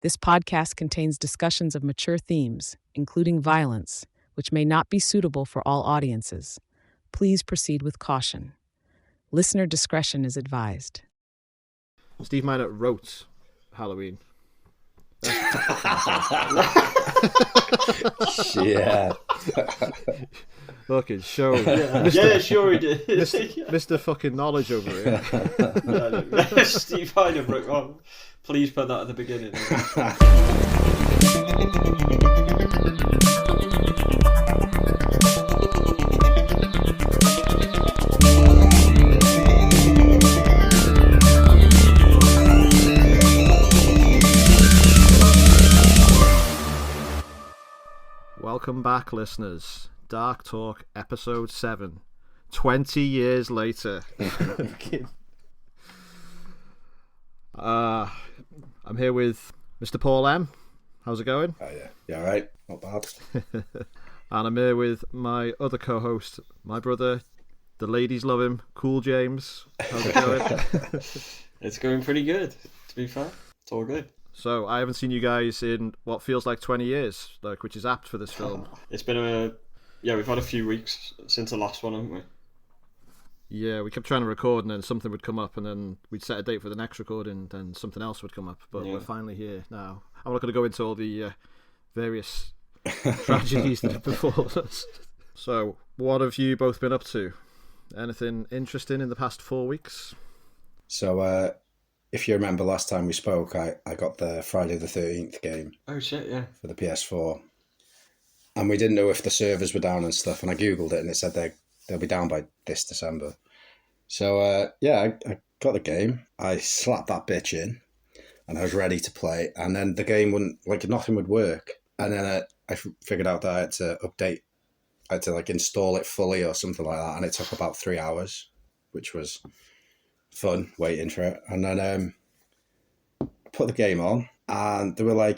This podcast contains discussions of mature themes, including violence, which may not be suitable for all audiences. Please proceed with caution. Listener discretion is advised. Steve Minot wrote Halloween. Yeah. Fucking show. Yeah, sure he did. Mr. fucking knowledge over here. Steve Minot wrote wrong. Please put that at the beginning. Welcome back, listeners. Dark Talk, episode 7. 20 years later. I'm here with Mr. Paul M. How's it going? Oh, yeah. Yeah, all right. Not bad. And I'm here with my other co-host, my brother. The ladies love him. Cool James. How's it going? It's going pretty good, to be fair. It's all good. So, I haven't seen you guys in what feels like 20 years, which is apt for this film. It's been we've had a few weeks since the last one, haven't we? Yeah, we kept trying to record and then something would come up and then we'd set a date for the next recording and then something else would come up. But We're finally here now. I'm not going to go into all the various tragedies that have befallen us. So, what have you both been up to? Anything interesting in the past 4 weeks? So, if you remember last time we spoke, I got the Friday the 13th game. Oh, shit, yeah. For the PS4. And we didn't know if the servers were down and stuff. And I Googled it and it said they'll be down by this December. So, I got the game. I slapped that bitch in and I was ready to play. And then the game wouldn't, nothing would work. And then I figured out that I had to update. I had to, install it fully or something like that. And it took about 3 hours, which was fun waiting for it. And then I put the game on and there were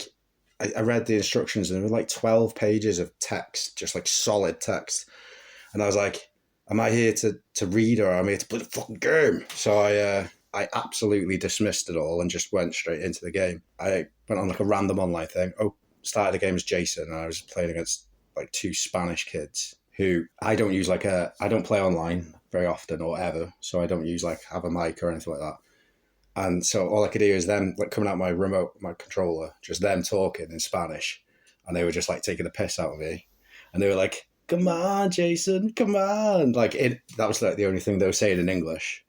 I read the instructions and there were 12 pages of text, just solid text. And I was like, am I here to read or am I here to play the fucking game? So I absolutely dismissed it all and just went straight into the game. I went on a random online thing. Started the game as Jason and I was playing against two Spanish kids who I don't use I don't play online very often or ever. So I don't use have a mic or anything like that. And so all I could hear is them coming out my controller, just them talking in Spanish. And they were just taking the piss out of me. And they were like, come on, Jason, come on. That was the only thing they were saying in English.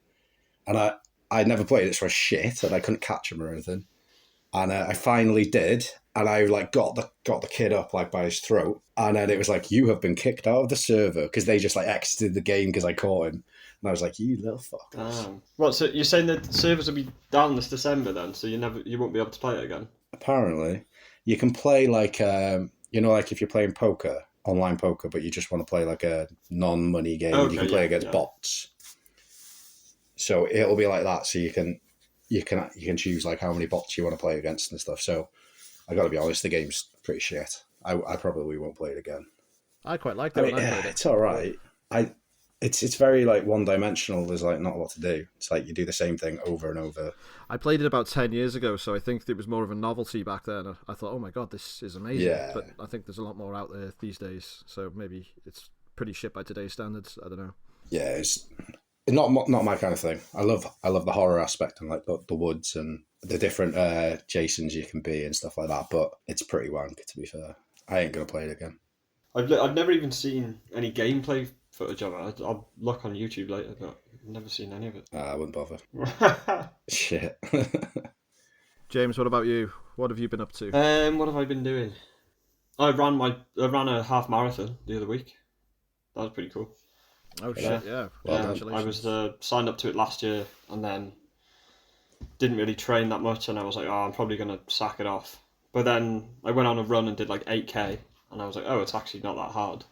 And I'd never played it for shit and I couldn't catch them or anything. And I finally did. And I got the kid up by his throat. And then it was you have been kicked out of the server because they just exited the game because I caught him. And I was like, you little fuckers. What, so you're saying that the servers will be down this December then, so you won't be able to play it again? Apparently. You can play if you're playing poker, online poker, but you just want to play a non-money game, you can play against bots. So it'll be like that, so you can choose how many bots you want to play against and stuff. So I got to be honest, the game's pretty shit. I probably won't play it again. I quite liked it when I played it. It's all right. It's very one-dimensional. There's not a lot to do. It's you do the same thing over and over. I played it about 10 years ago, so I think it was more of a novelty back then. I thought, oh my god, this is amazing. Yeah. But I think there's a lot more out there these days, so maybe it's pretty shit by today's standards. I don't know. Yeah, it's not my kind of thing. I love the horror aspect and the woods and the different Jasons you can be and stuff like that, but it's pretty wank, to be fair. I ain't going to play it again. I've never even seen any gameplay footage of it. I'll look on YouTube later, but I've never seen any of it. I wouldn't bother. Shit. James, what about you? What have you been up to? What have I been doing? I ran a half marathon the other week. That was pretty cool. Oh shit! Yeah. Well, congratulations. I was signed up to it last year and then didn't really train that much, and I was like, I'm probably gonna sack it off. But then I went on a run and did 8K, and I was like, it's actually not that hard.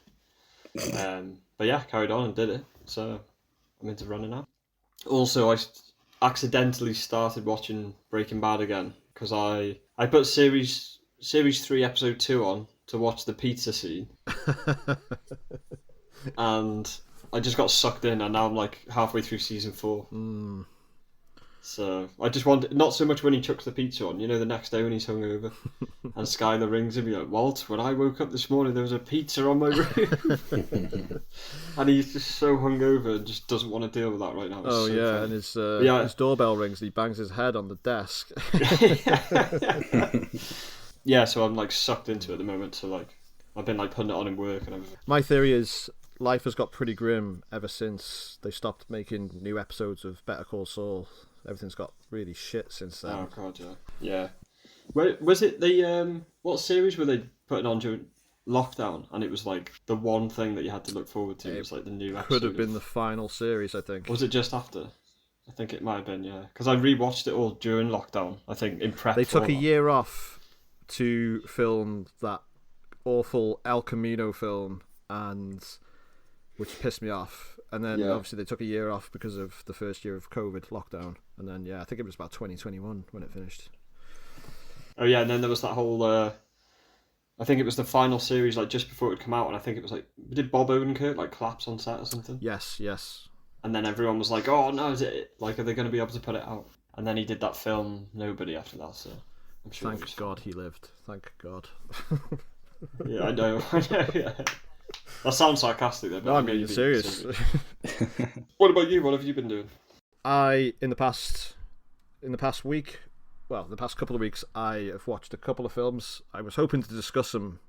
But yeah, carried on and did it. So I'm into running now. Also, I accidentally started watching Breaking Bad again because I put series 3 episode 2 on to watch the pizza scene, and I just got sucked in, and now I'm halfway through season 4. So I just wanted, not so much when he chucks the pizza on, the next day when he's hungover, and Skylar rings him, like, Walt, when I woke up this morning, there was a pizza on my roof. And he's just so hungover and just doesn't want to deal with that right now. Oh, so yeah, funny. and his doorbell rings and he bangs his head on the desk. Yeah, so I'm like sucked into it at the moment, so like I've been like putting it on in work and everything. My theory is life has got pretty grim ever since they stopped making new episodes of Better Call Saul. Everything's got really shit since then. Oh god, yeah. Where, was it the what series were they putting on during lockdown? And it was like the one thing that you had to look forward to. It was like the new episode. Could have been the final series, I think. Was it just after? I think it might have been, yeah. Because I rewatched it all during lockdown. I think in prep. They took a year off to film that awful El Camino film, and which pissed me off. And then obviously they took a year off because of the first year of COVID lockdown. And then I think it was about 2021 when it finished. Oh yeah, and then there was that whole. I think it was the final series, like just before it would come out, and I think it was like, did Bob Odenkirk like collapse on set or something? Yes. And then everyone was like, "Oh no, is it like are they going to be able to put it out?" And then he did that film Nobody after that. So I'm sure. Thank God he lived. Thank God. Yeah, I know. Yeah. That sounds sarcastic, though. No, I'm being serious. What about you? What have you been doing? In the past week, well, the past couple of weeks, I have watched a couple of films. I was hoping to discuss them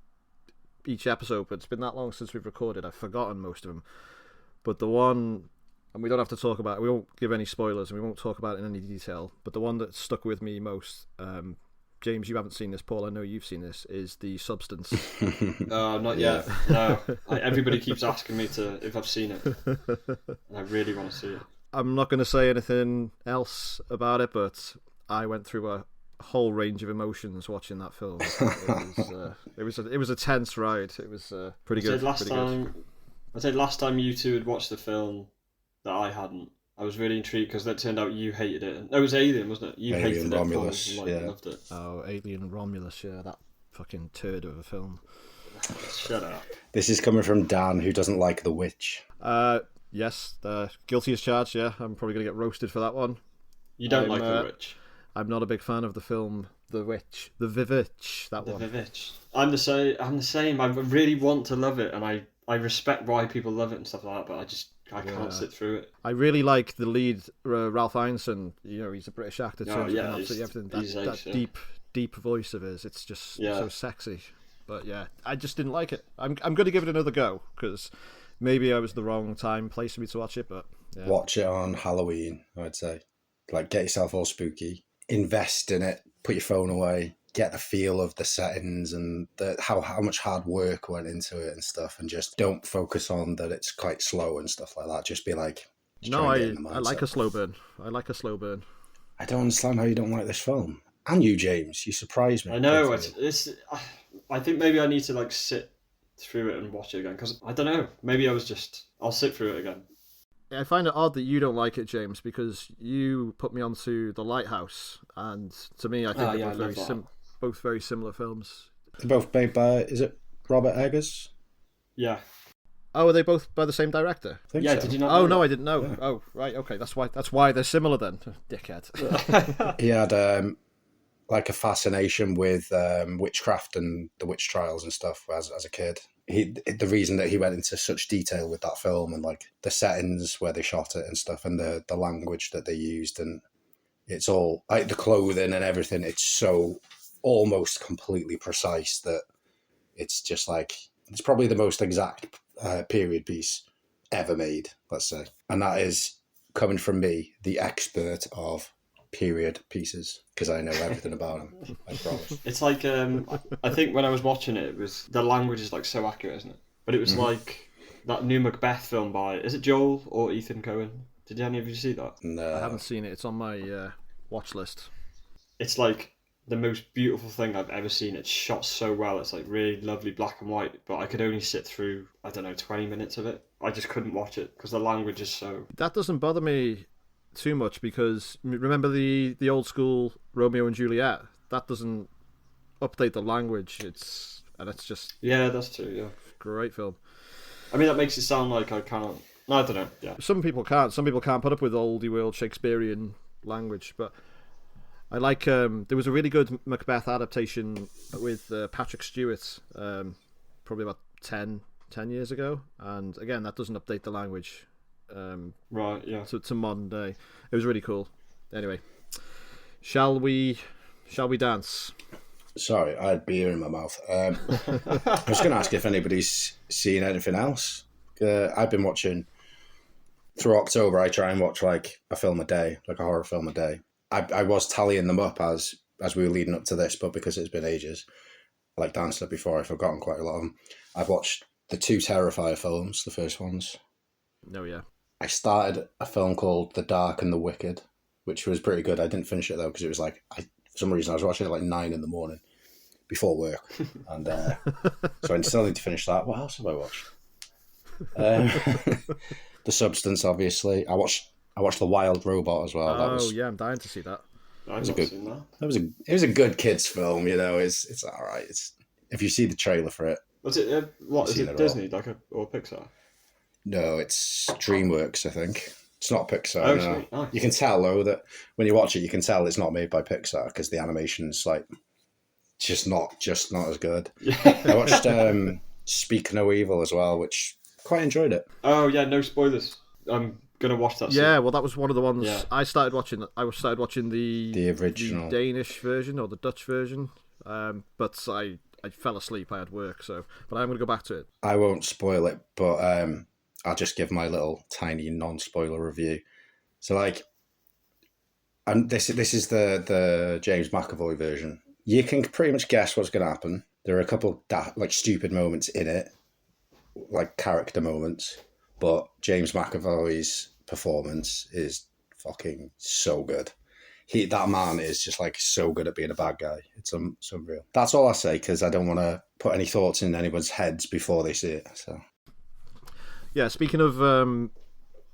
each episode, but it's been that long since we've recorded. I've forgotten most of them. But the one, and we don't have to talk about it, we won't give any spoilers and we won't talk about it in any detail, but the one that stuck with me most, James, you haven't seen this, Paul, I know you've seen this, is The Substance. Not yet. No. Everybody keeps asking me if I've seen it. And I really want to see it. I'm not going to say anything else about it, but I went through a whole range of emotions watching that film. It was a tense ride. It was pretty good. I said last time you two had watched the film that I hadn't. I was really intrigued because it turned out you hated it. It was Alien, wasn't it? You hated Romulus, it. Paul, loved it. Oh, Alien Romulus, yeah, that fucking turd of a film. Shut up. This is coming from Dan, who doesn't like The Witch. Yes, guilty as charged, yeah. I'm probably going to get roasted for that one. You don't like The Witch? I'm not a big fan of the film The Witch. The Vivitch, that one. The Vivitch. I'm the same. I really want to love it, and I respect why people love it and stuff like that, but I can't sit through it. I really like the lead, Ralph Ineson. He's a British actor, so everything. That deep voice of his, it's just so sexy. But yeah, I just didn't like it. I'm going to give it another go, because maybe I was the wrong time, place for me to watch it, but yeah. Watch it on Halloween, I'd say. Like, get yourself all spooky. Invest in it. Put your phone away. Get the feel of the settings and how much hard work went into it and stuff, and just don't focus on that it's quite slow and stuff like that. Just be like, I like a slow burn. I don't understand how you don't like this film. And you, James, you surprised me. I know. I think maybe I need to like sit through it and watch it again, because I don't know. Maybe I'll sit through it again. I find it odd that you don't like it, James, because you put me onto The Lighthouse, and to me, I think they're both very similar films. They're both made by, is it Robert Eggers? Yeah. Oh, are they both by the same director? I think so. Did you not? Oh, no, I didn't know. Yeah. Oh, right, okay, that's why they're similar then, dickhead. He had like a fascination with witchcraft and the witch trials and stuff as a kid. The reason that he went into such detail with that film and like the settings where they shot it and stuff, and the language that they used, and it's all like the clothing and everything, it's so almost completely precise that it's just like, it's probably the most exact period piece ever made, let's say. And that is coming from me, the expert of period pieces, because I know everything about them. I promise. It's like I think when I was watching it, the language is like so accurate, isn't it? But it was like that new Macbeth film by, is it Joel or Ethan Coen? Did any of you see that? No, I haven't seen it. It's on my watch list. It's like the most beautiful thing I've ever seen. It's shot so well. It's like really lovely black and white, but I could only sit through 20 minutes of it. I just couldn't watch it because the language is so. That doesn't bother me too much, because remember the old school Romeo and Juliet, that doesn't update the language. It's just that's true. Yeah, great film. I mean, that makes it sound like I can't. I don't know. Yeah, some people can't put up with oldie world Shakespearean language. But I like. There was a really good Macbeth adaptation with Patrick Stewart, probably about 10 years ago, and again, that doesn't update the language. Right. Yeah. To modern day, it was really cool. Anyway, shall we dance? Sorry, I had beer in my mouth. I was going to ask if anybody's seen anything else. I've been watching through October. I try and watch like a film a day, like a horror film a day. I was tallying them up as we were leading up to this, but because it's been ages, like Dan said before, I've forgotten quite a lot of them. I've watched the 2 Terrifier films, the first ones. No, yeah. I started a film called The Dark and the Wicked, which was pretty good. I didn't finish it though because it was like for some reason I was watching it like 9 a.m. before work, and so I still need to finish that. What else have I watched? The Substance, obviously. I watched The Wild Robot as well. Yeah, I'm dying to see that. I've not seen that. It was a good kids film. You know, it's all right. It's if you see the trailer for it. Was it? What is it? Disney, or Pixar? No, it's DreamWorks. I think it's not Pixar. Oh, no. sweet. Nice. You can tell though that when you watch it, you can tell it's not made by Pixar because the animation's like just not as good. Yeah. I watched Speak No Evil as well, which quite enjoyed it. Oh yeah, no spoilers. I'm gonna watch that soon. Yeah, well, that was one of the ones I started watching. I started watching the original, the Danish version or the Dutch version, but I fell asleep. I had work, so but I'm going to go back to it. I won't spoil it, but I'll just give my little tiny non-spoiler review. So, like, and this is the James McAvoy version. You can pretty much guess what's going to happen. There are a couple like stupid moments in it, like character moments, but James McAvoy's performance is fucking so good. That man is just like so good at being a bad guy. It's unreal. That's all I say because I don't want to put any thoughts in anyone's heads before they see it. So, yeah. Speaking of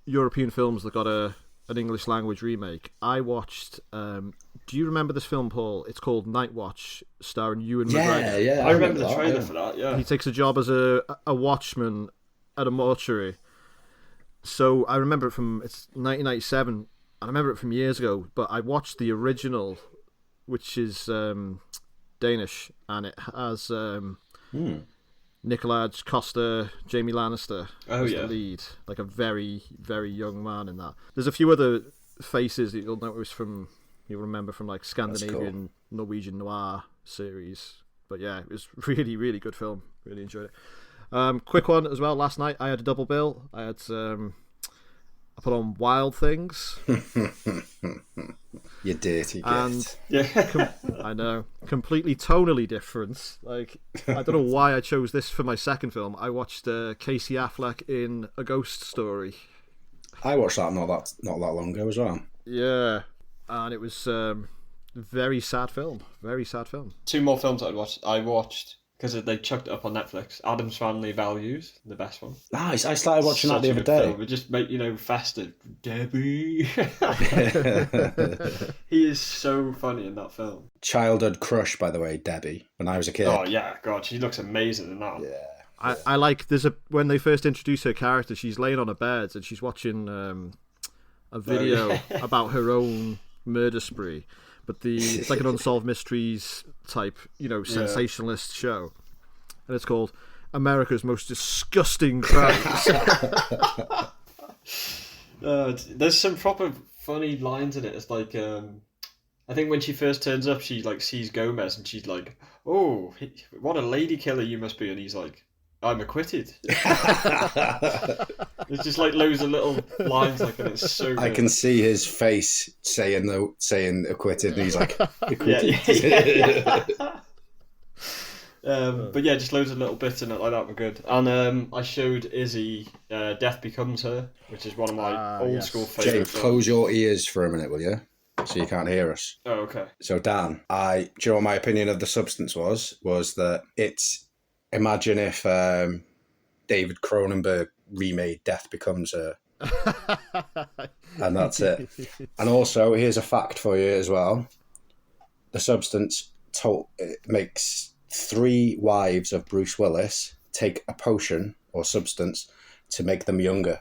European films that got an English language remake, I watched. Do you remember this film, Paul? It's called Night Watch, starring Ewan McGregor. Yeah. I remember the trailer for that. Yeah. He takes a job as a watchman at a mortuary. So I remember it from it's 1997. I remember it from years ago, but I watched the original, which is Danish, and it has Nicolaj Coster, Jamie Lannister as the lead, like a very, very young man in that. There's a few other faces that you'll remember from like Scandinavian Norwegian noir series. But yeah, it was really, really good film. Really enjoyed it. Quick one as well. Last night I had a double bill. I put on Wild Things. You dirty git. And I know, completely tonally different. Like, I don't know why I chose this for my second film. I watched Casey Affleck in A Ghost Story. I watched that not that long ago as well. Yeah, and it was very sad film. Very sad film. 2 more films I watched because they chucked it up on Netflix. Adam's Family Values, the best one. Nice. I started watching that the other day. Film. It just make festive. Debbie. He is so funny in that film. Childhood crush, by the way, Debbie. When I was a kid. Oh yeah, God, she looks amazing in that. Yeah. I like. When they first introduce her character, she's laying on a bed and she's watching a video about her own murder spree. But it's like an Unsolved Mysteries type, sensationalist show. And it's called America's Most Disgusting Crimes. There's some proper funny lines in it. It's like, I think when she first turns up, she like sees Gomez and she's like, "Oh, what a lady killer you must be." And he's like, "I'm acquitted." There's just like loads of little lines like that. It's so good. I can see his face saying acquitted, and he's like, acquitted. But yeah, just loads of little bits in it like that were good. And I showed Izzy Death Becomes Her, which is one of my old school favourite James, films. close your ears for a minute, will you? So you can't hear us. Oh, okay. So Dan, do you know what my opinion of The Substance was? Was that imagine if David Cronenberg remade Death Becomes Her. And that's it. And also, here's a fact for you as well. The Substance makes 3 wives of Bruce Willis take a potion or substance to make them younger.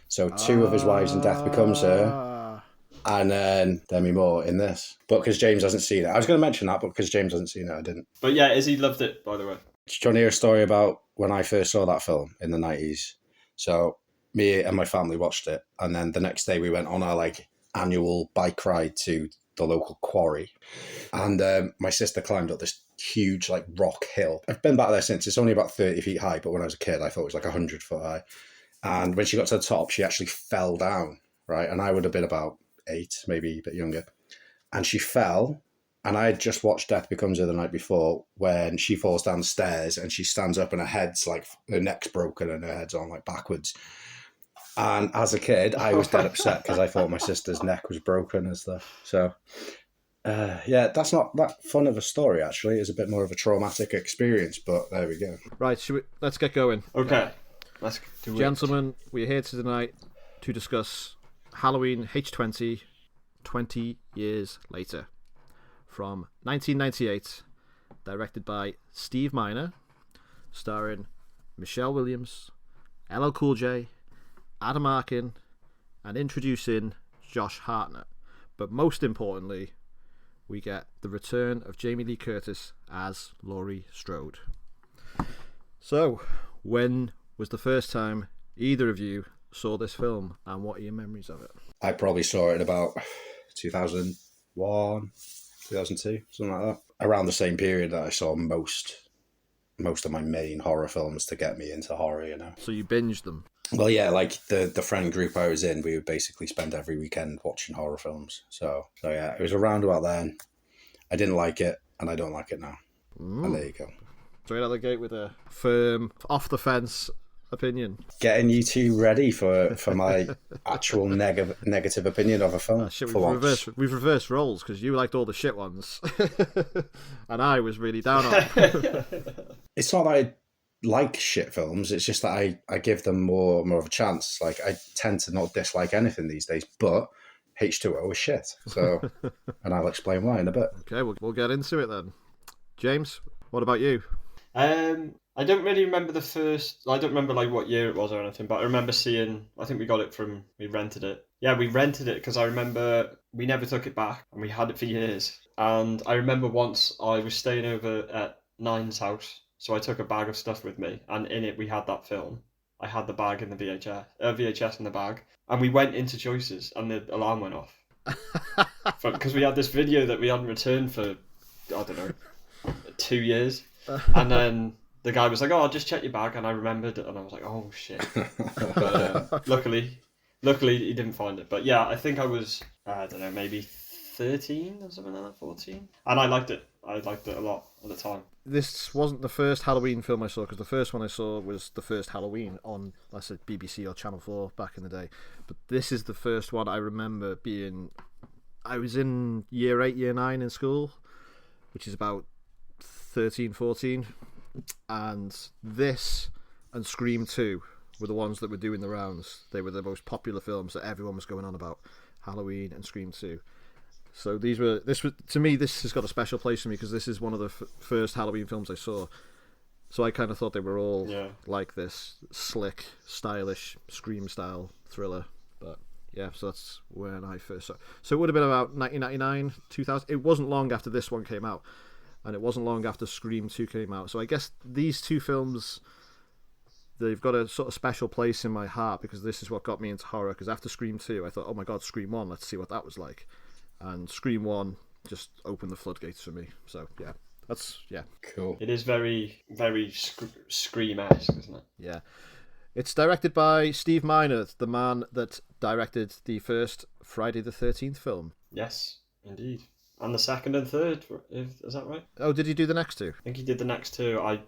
So 2 of his wives in Death Becomes Her And then Demi Moore in this. But because James hasn't seen it. I was going to mention that, but because James hasn't seen it, I didn't. But yeah, Izzy loved it, by the way. Do you want to hear a story about when I first saw that film in the 90s? So me and my family watched it. And then the next day we went on our annual bike ride to the local quarry. And my sister climbed up this huge rock hill. I've been back there since. It's only about 30 feet high, but when I was a kid, I thought it was 100 foot high. And when she got to the top, she actually fell down, right? And I would have been about 8, maybe a bit younger. And she fell, and I had just watched Death Becomes Her the night before when she falls down the stairs and she stands up and her head's her neck's broken and her head's on backwards. And as a kid, I was dead upset because I thought my sister's neck was broken and stuff. So, yeah, that's not that fun of a story, actually. It's a bit more of a traumatic experience, but there we go. Right, let's get going. Okay, let's do it. Gentlemen, we're here tonight to discuss Halloween H20, 20 years later. From 1998, directed by Steve Miner, starring Michelle Williams, LL Cool J, Adam Arkin, and introducing Josh Hartnett. But most importantly, we get the return of Jamie Lee Curtis as Laurie Strode. So, when was the first time either of you saw this film, and what are your memories of it? I probably saw it in about 2001, 2002, something like that. Around the same period that I saw most of my main horror films to get me into horror, So you binged them? Well, yeah, the friend group I was in, we would basically spend every weekend watching horror films. So yeah, it was around about then. I didn't like it, and I don't like it now. And there you go. Straight out the gate with a firm, off-the-fence opinion. Getting you two ready for my actual negative opinion of a film. We've reversed roles, because you liked all the shit ones, and I was really down on it. It's not that I like shit films, it's just that I give them more of a chance. I tend to not dislike anything these days, but H2O is shit. So, and I'll explain why in a bit. Okay, we'll get into it then. James, what about you? I don't really remember the first. I don't remember what year it was or anything, but I remember seeing. I think we rented it. Yeah, we rented it because I remember we never took it back and we had it for years. And I remember once I was staying over at Nine's house, so I took a bag of stuff with me, and in it we had that film. I had the bag in the VHS in the bag, and we went into Choices, and the alarm went off because we had this video that we hadn't returned for I don't know 2 years, and then the guy was like, "Oh, I'll just check your bag," and I remembered it, and I was like, "Oh shit!" But luckily he didn't find it. But yeah, I think I was I don't know, maybe 13 or something like that, 14, and I liked it. I liked it a lot at the time. This wasn't the first Halloween film I saw, because the first one I saw was the first Halloween on, let's say, BBC or Channel 4 back in the day. But this is the first one I remember being... I was in year 8, year 9 in school, which is about 13, 14. And this and Scream 2 were the ones that were doing the rounds. They were the most popular films that everyone was going on about. Halloween and Scream 2. So to me, this has got a special place for me, because this is one of the first Halloween films I saw. So I kind of thought they were all like this slick, stylish, Scream style thriller. But yeah, so that's when I first saw it. So it would have been about 1999, 2000. It wasn't long after this one came out, and it wasn't long after Scream 2 came out. So I guess these two films, they've got a sort of special place in my heart, because this is what got me into horror. Because after Scream 2, I thought, oh my god, Scream 1, let's see what that was like. And Scream 1 just opened the floodgates for me. So, yeah. Cool. It is very, very Scream-esque, isn't it? Yeah. It's directed by Steve Miner, the man that directed the first Friday the 13th film. Yes, indeed. And the second and third, is that right? Oh, did he do the next two? I think he did the next two.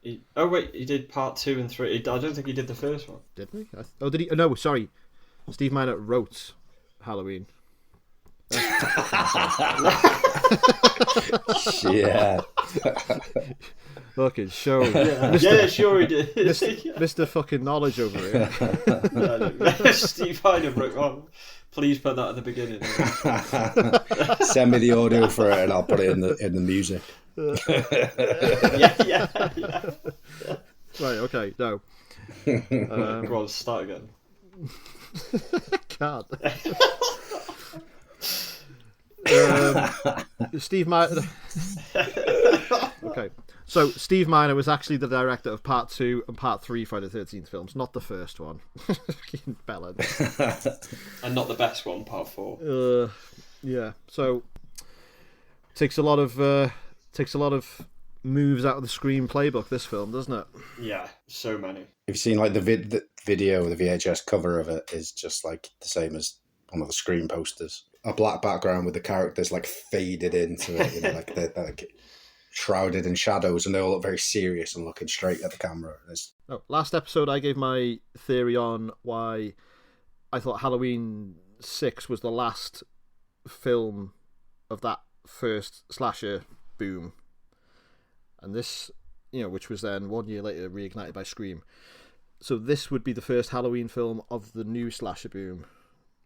He did part 2 and 3. I don't think he did the first one. Didn't he? Did he? No, sorry. Steve Miner wrote Halloween. Yeah. Fucking show. Yeah, sure he did. Mr. fucking knowledge over here. Steve Miner wrote, "Oh, please put that at the beginning." Send me the audio for it, and I'll put it in the music. Yeah. Right. Okay. No. Go on, start again. Can't. Steve Miner. Okay, so Steve Miner was actually the director of Part 2 and Part 3 Friday the 13th films, not the first one. Bella. And not the best one, Part 4. Yeah. So takes a lot of moves out of the Scream playbook. This film, doesn't it? Yeah, so many. Have you seen like the video, the VHS cover of it is just like the same as one of the Scream posters. A black background with the characters like faded into it, like they're like shrouded in shadows, and they all look very serious and looking straight at the camera. Last episode, I gave my theory on why I thought Halloween 6 was the last film of that first slasher boom, and this, which was then 1 year later reignited by Scream. So this would be the first Halloween film of the new slasher boom.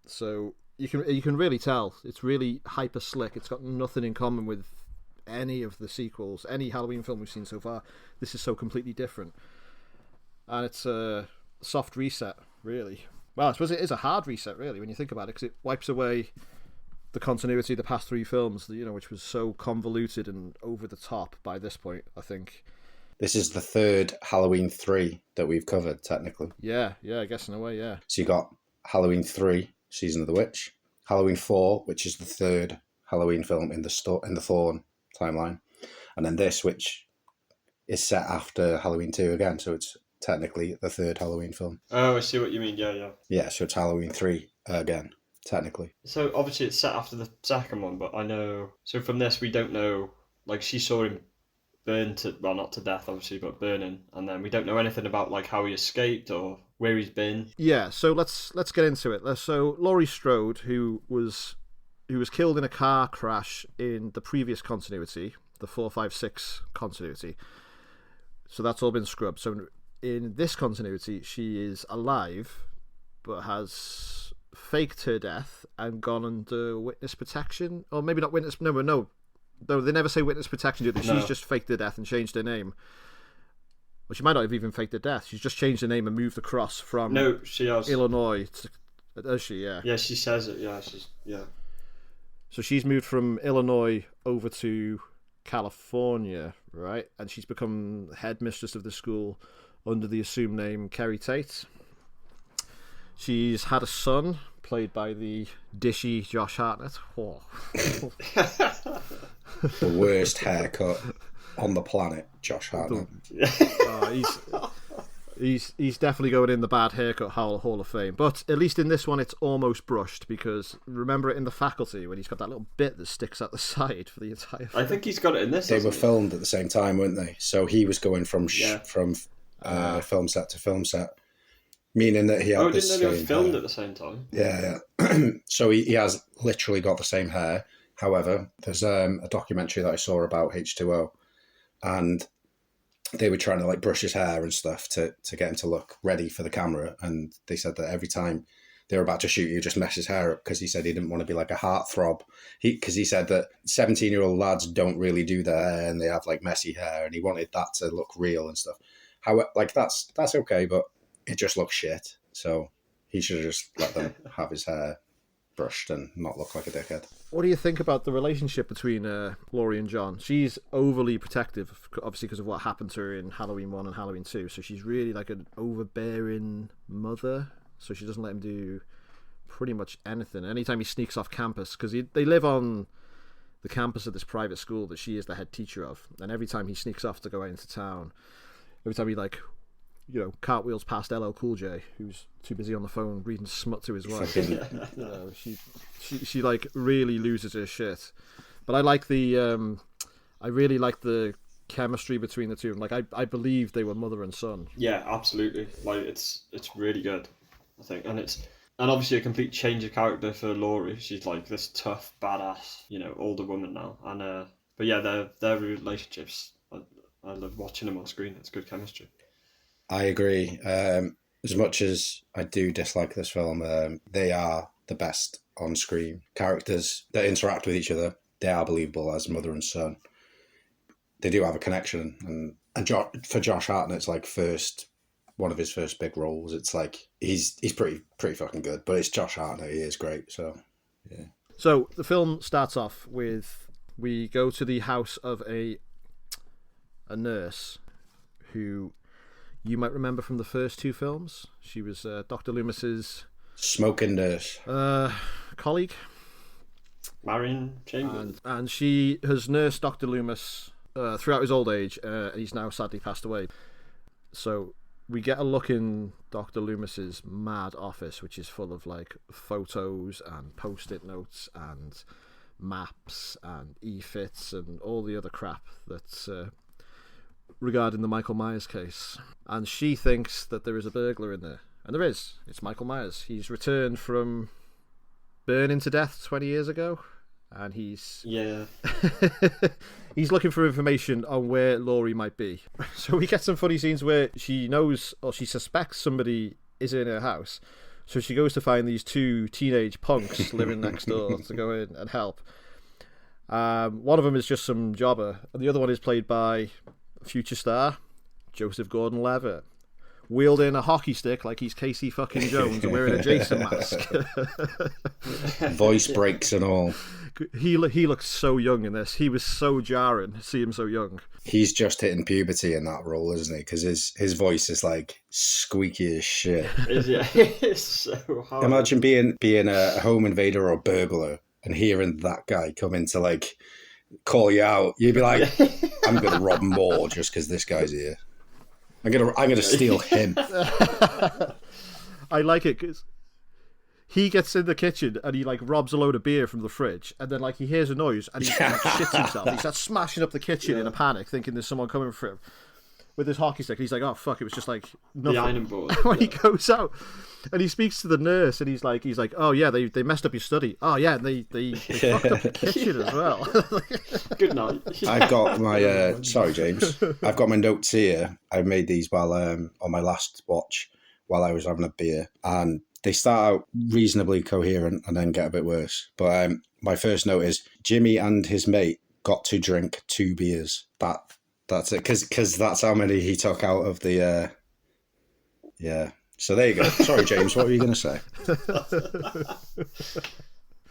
So you can really tell it's really hyper slick. It's got nothing in common with any of the sequels, any Halloween film we've seen so far. This is so completely different, and it's a soft reset, really. Well, I suppose it is a hard reset, really, when you think about it, because it wipes away the continuity of the past 3 films, which was so convoluted and over the top by this point, I think. This is the third Halloween 3 that we've covered, technically. Yeah, I guess in a way, yeah. So you got Halloween 3, Season of the Witch, Halloween 4, which is the third Halloween film in the Thorn timeline, and then this, which is set after Halloween 2 again, so it's technically the third Halloween film. Oh, I see what you mean, yeah. Yeah, so it's Halloween 3 again, technically. So obviously it's set after the second one, but I know... So from this, we don't know... Like, she saw him burn to... Well, not to death, obviously, but burning, and then we don't know anything about, like, how he escaped or where he's been. Yeah, so let's get into it. So Laurie Strode, who was killed in a car crash in the previous continuity, the 456 continuity. So that's all been scrubbed. So in this continuity, she is alive, but has faked her death and gone under witness protection. Or maybe not witness... No, they never say witness protection, do they? No. She's just faked her death and changed her name. Well, she might not have even faked her death. She's just changed her name and moved across from she has. Illinois to... Does she? Yeah. Yeah, she says it. Yeah. So she's moved from Illinois over to California, right? And she's become headmistress of the school under the assumed name Kerry Tate. She's had a son, played by the dishy Josh Hartnett. Oh. The worst haircut on the planet, Josh Hartnett. He's definitely going in the bad haircut Hall of Fame. But at least in this one, it's almost brushed, because remember it in The Faculty when he's got that little bit that sticks out the side for the entire film? I think he's got it in this. They were filmed at the same time, weren't they? So he was going from film set to film set, meaning that he had I didn't know they were filmed at the same time. Yeah. So he has literally got the same hair. However, there's a documentary that I saw about H2O, and they were trying to like brush his hair and stuff to get him to look ready for the camera, and they said that every time they were about to shoot, you just mess his hair up, because he said he didn't want to be like a heartthrob. Because he said that 17-year-old lads don't really do their hair and they have like messy hair, and he wanted that to look real and stuff. How like that's okay, but it just looks shit. So he should have just let them have his hair brushed and not look like a dickhead. What do you think about the relationship between Laurie and John? She's overly protective, obviously, because of what happened to her in Halloween 1 and Halloween 2. So she's really like an overbearing mother. So she doesn't let him do pretty much anything. Anytime he sneaks off campus, because they live on the campus of this private school that she is the head teacher of. And every time he sneaks off to go out into town, every time he cartwheels past LL Cool J, who's too busy on the phone reading smut to his wife. She like really loses her shit. But I really like the chemistry between the two. Like I believe they were mother and son. Yeah, absolutely. Like it's really good, I think, and obviously a complete change of character for Laurie. She's like this tough, badass, older woman now. And but yeah, their relationships, I love watching them on screen. It's good chemistry. I agree. As much as I do dislike this film, they are the best on screen characters that interact with each other. They are believable as mother and son. They do have a connection, and for Josh Hartnett's like one of his first big roles. It's like he's pretty fucking good, but it's Josh Hartnett. He is great. So yeah. So the film starts off with, we go to the house of a nurse who you might remember from the first two films. She was Dr. Loomis's smoking nurse colleague, Marion Chambers, and she has nursed Dr. Loomis throughout his old age, and he's now sadly passed away. So we get a look in Dr. Loomis's mad office, which is full of like photos and post-it notes and maps and e-fits and all the other crap that's regarding the Michael Myers case. And she thinks that there is a burglar in there, and there is. It's Michael Myers. He's returned from burning to death 20 years ago, and he's he's looking for information on where Laurie might be. So we get some funny scenes where she knows, or she suspects, somebody is in her house, so she goes to find these two teenage punks living next door to go in and help. One of them is just some jobber, and the other one is played by future star Joseph Gordon-Levitt, wielding a hockey stick like he's Casey fucking Jones and wearing a Jason mask. Voice breaks and all. He looks so young in this. He was so jarring to see him so young. He's just hitting puberty in that role, isn't he? Because his voice is like squeaky as shit. It's so hard. Imagine being a home invader or a burglar and hearing that guy come in to like call you out. You'd be like, I'm going to rob more just because this guy's here. I'm gonna steal him. I like it because he gets in the kitchen and he like robs a load of beer from the fridge, and then like he hears a noise and he like, shits himself. He starts smashing up the kitchen in a panic, thinking there's someone coming for him with his hockey stick. He's like, oh fuck, it was just like nothing. The iron board. When he goes out and he speaks to the nurse, and he's like, oh yeah, they messed up your study. Oh yeah, and they fucked up the kitchen as well. Good night. I've got my sorry James, I've got my notes here. I made these while on my last watch while I was having a beer, and they start out reasonably coherent and then get a bit worse. But my first note is Jimmy and his mate got to drink 2 beers. That's it, because that's how many he took out of the yeah. So there you go. Sorry, James, what were you going to say?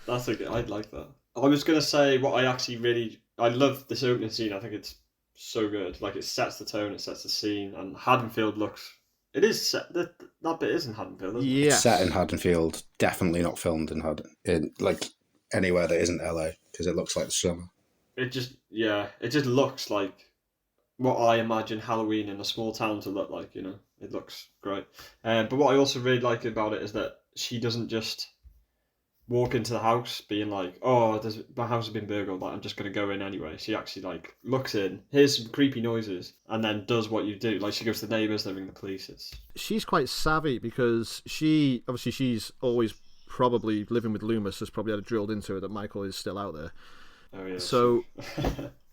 That's I'd like that. I was going to say what I love this opening scene. I think it's so good. Like, it sets the tone, it sets the scene, and Haddonfield looks... It is set... That bit is in Haddonfield, isn't it? Yeah. It's set in Haddonfield, definitely not filmed in like anywhere that isn't LA, because it looks like the summer. It just looks like what I imagine Halloween in a small town to look like, you know. It looks great. But what I also really like about it is that she doesn't just walk into the house being like, oh, my house has been burgled, but I'm just going to go in anyway. She actually like looks in, hears some creepy noises, and then does what you do. Like, she goes to the neighbours, they ring the police. She's quite savvy because she's always probably living with Loomis, has probably had it drilled into her that Michael is still out there. Oh, yeah. So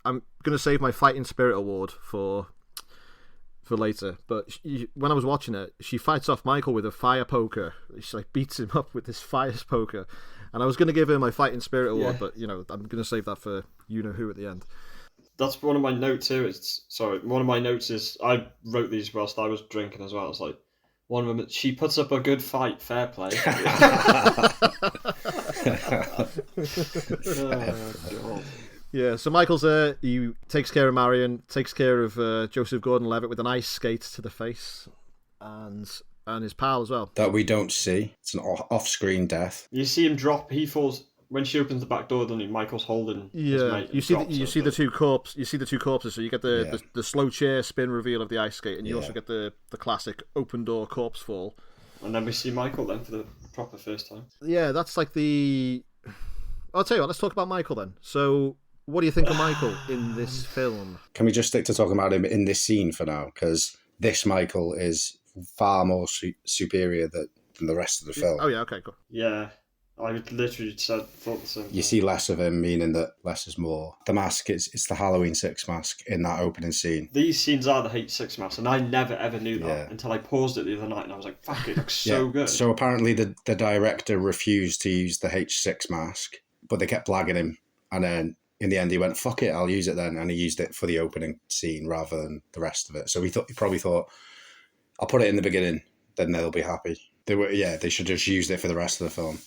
I'm going to save my fighting spirit award for later, but when I was watching it, she fights off Michael with a fire poker. She like beats him up with this fire poker, and I was going to give her my fighting spirit award, but you know, I'm going to save that for you know who at the end. That's one of my notes here. One of my notes is I wrote these whilst I was drinking as well. It's like one of them. She puts up a good fight. Fair play. Oh, God. Yeah, so Michael's there. He takes care of Marion, takes care of Joseph Gordon-Levitt with an ice skate to the face, and his pal as well. That we don't see. It's an off-screen death. You see him drop. He falls when she opens the back door. Doesn't he? Michael's holding. His mate, you see the two corpses. You see the two corpses. So you get the slow chair spin reveal of the ice skate, and you also get the classic open door corpse fall. And then we see Michael then for the proper first time. Yeah, that's like the. I'll tell you what. Let's talk about Michael then. So, what do you think of Michael in this film? Can we just stick to talking about him in this scene for now? Because this Michael is far more superior than the rest of the film. Oh, yeah, okay, cool. Yeah, I literally thought the same. You see less of him, meaning that less is more. The mask, it's the Halloween 6 mask in that opening scene. These scenes are the H6 mask, and I never ever knew that until I paused it the other night, and I was like, fuck, it looks so good. So apparently the director refused to use the H6 mask, but they kept blagging him, and then in the end he went, fuck it, I'll use it then, and he used it for the opening scene rather than the rest of it. So he probably thought, I'll put it in the beginning, then they'll be happy. They should just use it for the rest of the film.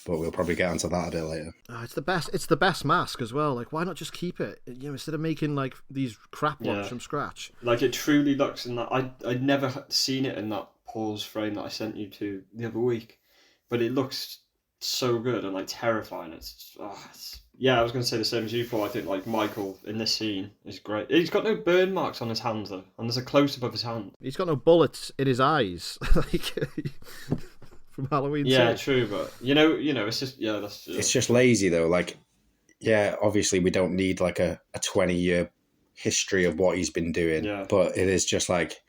but we'll probably get onto that a bit later. It's the best. It's the best mask as well. Like, why not just keep it? Instead of making like these crap ones from scratch. Like, it truly looks in that. I'd never seen it in that pause frame that I sent you to the other week, but it looks so good and like terrifying. Yeah, I was going to say the same as you, Paul. I think like Michael in this scene is great. He's got no burn marks on his hands though, and there's a close up of his hand. He's got no bullets in his eyes, like from Halloween. Yeah, true, but you know, it's just It's just lazy though. Like, yeah, obviously we don't need like a 20-year history of what he's been doing, but it is just like,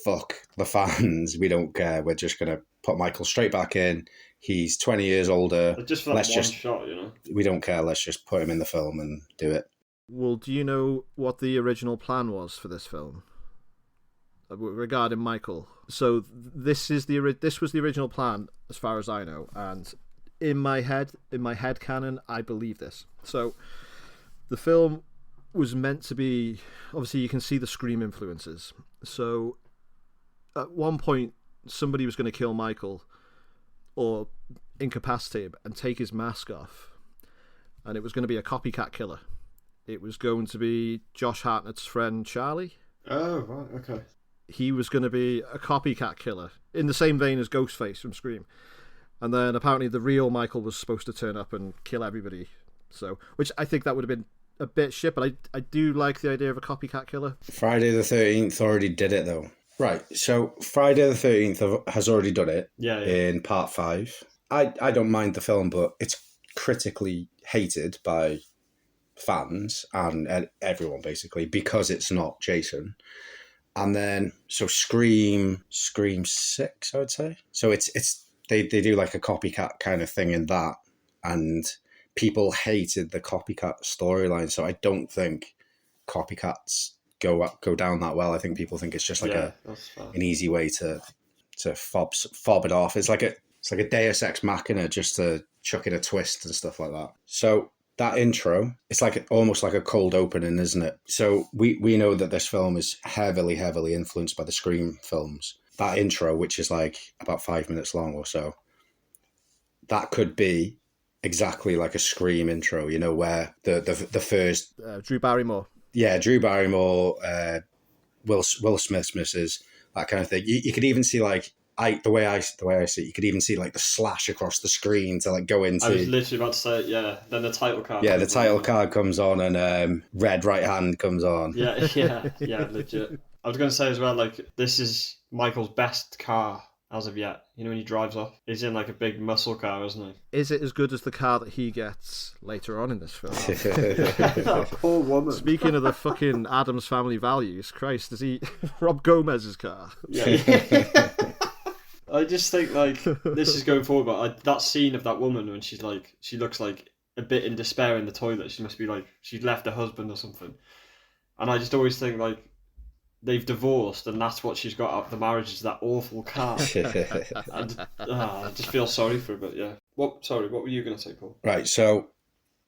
fuck the fans. We don't care. We're just gonna put Michael straight back in. He's 20 years older. Just for that shot, We don't care. Let's just put him in the film and do it. Well, do you know what the original plan was for this film regarding Michael? So this was the original plan, as far as I know, and in my head canon, I believe this. So the film was meant to be, obviously, you can see the Scream influences. So at one point, somebody was going to kill Michael or incapacitate him and take his mask off, and it was going to be a copycat killer. It was going to be Josh Hartnett's friend Charlie. Oh, right, okay. He was going to be a copycat killer in the same vein as Ghostface from Scream, and then apparently the real Michael was supposed to turn up and kill everybody. So, which I think that would have been a bit shit, but I do like the idea of a copycat killer. Friday the 13th already did it though. Right, so Friday the 13th has already done it in part 5. I don't mind the film, but it's critically hated by fans and everyone, basically, because it's not Jason. And then, so Scream 6, I would say. So they do like a copycat kind of thing in that, and people hated the copycat storyline, so I don't think copycats go down that well. I think people think it's just like an easy way to fob it off. It's like a Deus Ex Machina, just to chuck in a twist and stuff like that. So that intro, it's like almost like a cold opening, isn't it? So we know that this film is heavily influenced by the Scream films. That intro, which is like about 5 minutes long or so, that could be exactly like a Scream intro, where the first Drew Barrymore. Yeah, Drew Barrymore, Will Smith's missus, that kind of thing. You could even see the way I see it, you could even see like the slash across the screen to like go into. I was literally about to say, then the title card. Yeah, the title card comes on and Red Right Hand comes on. Yeah, legit. I was going to say as well, like, this is Michael's best car as of yet. When he drives off, he's in like a big muscle car, isn't he? Is it as good as the car that he gets later on in this film? That poor woman. Speaking of the fucking Addams Family values, Christ, is he Rob Gomez's car? Yeah. I just think like this is going forward, but that scene of that woman when she looks like a bit in despair in the toilet. She must be like she'd left her husband or something. And I just always think like they've divorced, and that's what she's got out of the marriage is that awful car. I just feel sorry for her, but yeah. What were you going to say, Paul? Right, so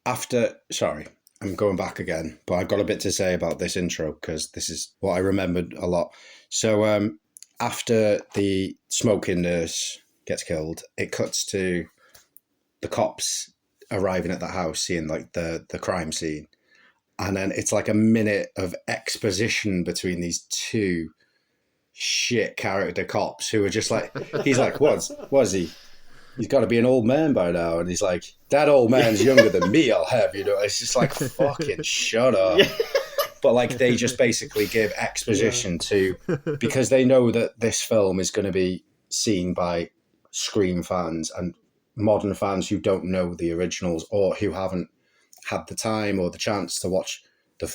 I'm going back again, but I've got a bit to say about this intro because this is what I remembered a lot. So after the smoking nurse gets killed, it cuts to the cops arriving at the house, seeing like the crime scene. And then it's like a minute of exposition between these two shit character cops who are just like, he's like, what is he? He's got to be an old man by now. And he's like, that old man's younger than me, I'll have you know. It's just like, fucking shut up. Yeah. But like they just basically give exposition to, because they know that this film is going to be seen by Scream fans and modern fans who don't know the originals or who haven't had the time or the chance to watch the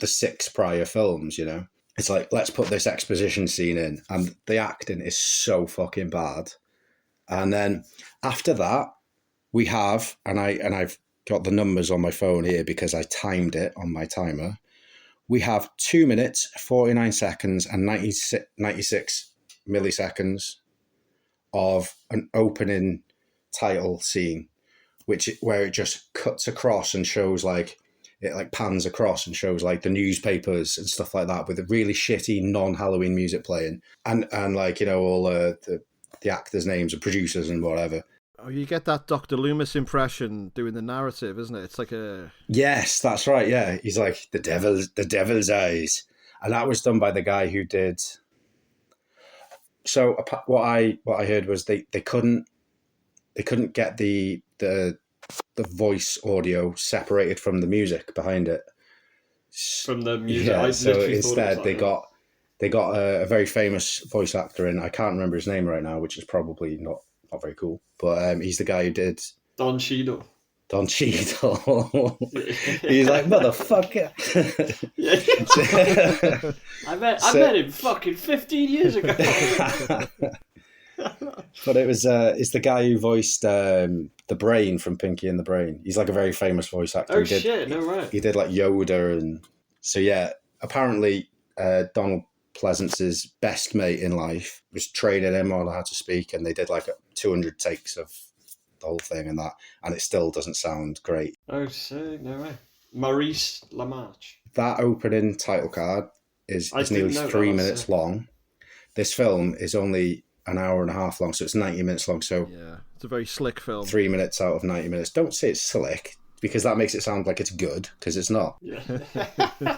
6 prior films, you know. It's like, let's put this exposition scene in, and the acting is so fucking bad. And then after that, we have, and I've got the numbers on my phone here because I timed it on my timer. We have 2 minutes, 49 seconds, and 96 milliseconds of an opening title scene, where it just cuts across and shows like it like pans across and shows like the newspapers and stuff like that with a really shitty non-Halloween music playing and like, you know, all the actors' names and producers and whatever. Oh, you get that Dr. Loomis impression doing the narrative, isn't it? It's like a... Yes, that's right, yeah. He's like, the devil's eyes. And that was done by the guy who did... So what I heard was they couldn't get the voice audio separated from the music behind it. From the music? Yeah, so instead they got a very famous voice actor in, I can't remember his name right now, which is probably not very cool, but he's the guy who did Don Cheadle. Don Cheadle. He's like, motherfucker. I met him fucking 15 years ago. But it's the guy who voiced the Brain from Pinky and the Brain. He's like a very famous voice actor. Oh shit, no way. He did like Yoda, and so yeah, apparently Donald Pleasance's best mate in life was training him on how to speak, and they did like 200 takes of the whole thing and it still doesn't sound great. Oh sick, no way. Maurice LaMarche. That opening title card is nearly 3 minutes long. This film is only an hour and a half long, so it's 90 minutes long. So yeah, it's a very slick film. 3 minutes out of 90 minutes. Don't say it's slick, because that makes it sound like it's good, because it's not. Yeah.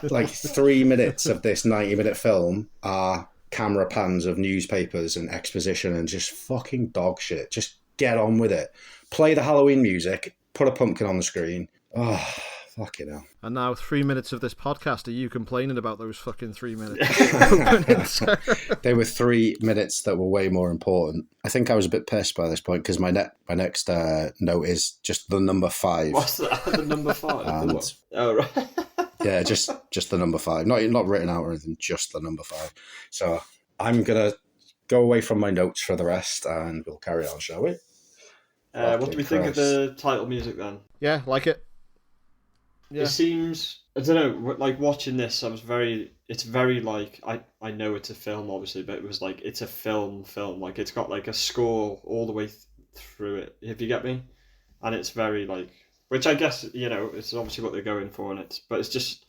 Like 3 minutes of this 90-minute film are camera pans of newspapers and exposition and just fucking dog shit. Just get on with it. Play the Halloween music, put a pumpkin on the screen. Oh, fucking hell. And now 3 minutes of this podcast, are you complaining about those fucking 3 minutes? There were 3 minutes that were way more important. I think I was a bit pissed by this point, because my next note is just the number 5. What's that? The number 5? And, oh, right. Yeah, just the number 5. Not written out or anything, just the number 5. So I'm going to go away from my notes for the rest, and we'll carry on, shall we? What do we think of the title music then? Yeah, like it. Yeah. It seems, I don't know, like watching this, it's very like, I know it's a film obviously, but it was like, it's a film, like it's got like a score all the way through it, if you get me? And it's very like, which I guess, you know, it's obviously what they're going for, but it's just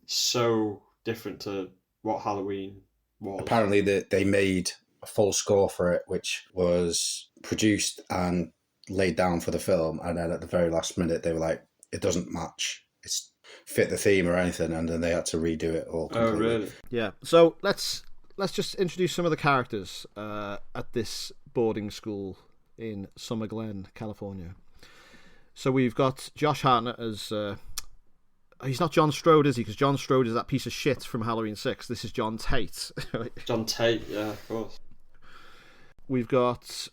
so different to what Halloween was. Apparently they made a full score for it, which was produced and laid down for the film, and then at the very last minute they were like, it doesn't match, it's fit the theme or anything, and then they had to redo it all completely. Oh really? Yeah, so let's just introduce some of the characters at this boarding school in Summer Glen, California. So we've got Josh Hartnett as he's not John Strode, is he? Because John Strode is that piece of shit from Halloween 6. This is John Tate. John Tate, yeah, of course. We've got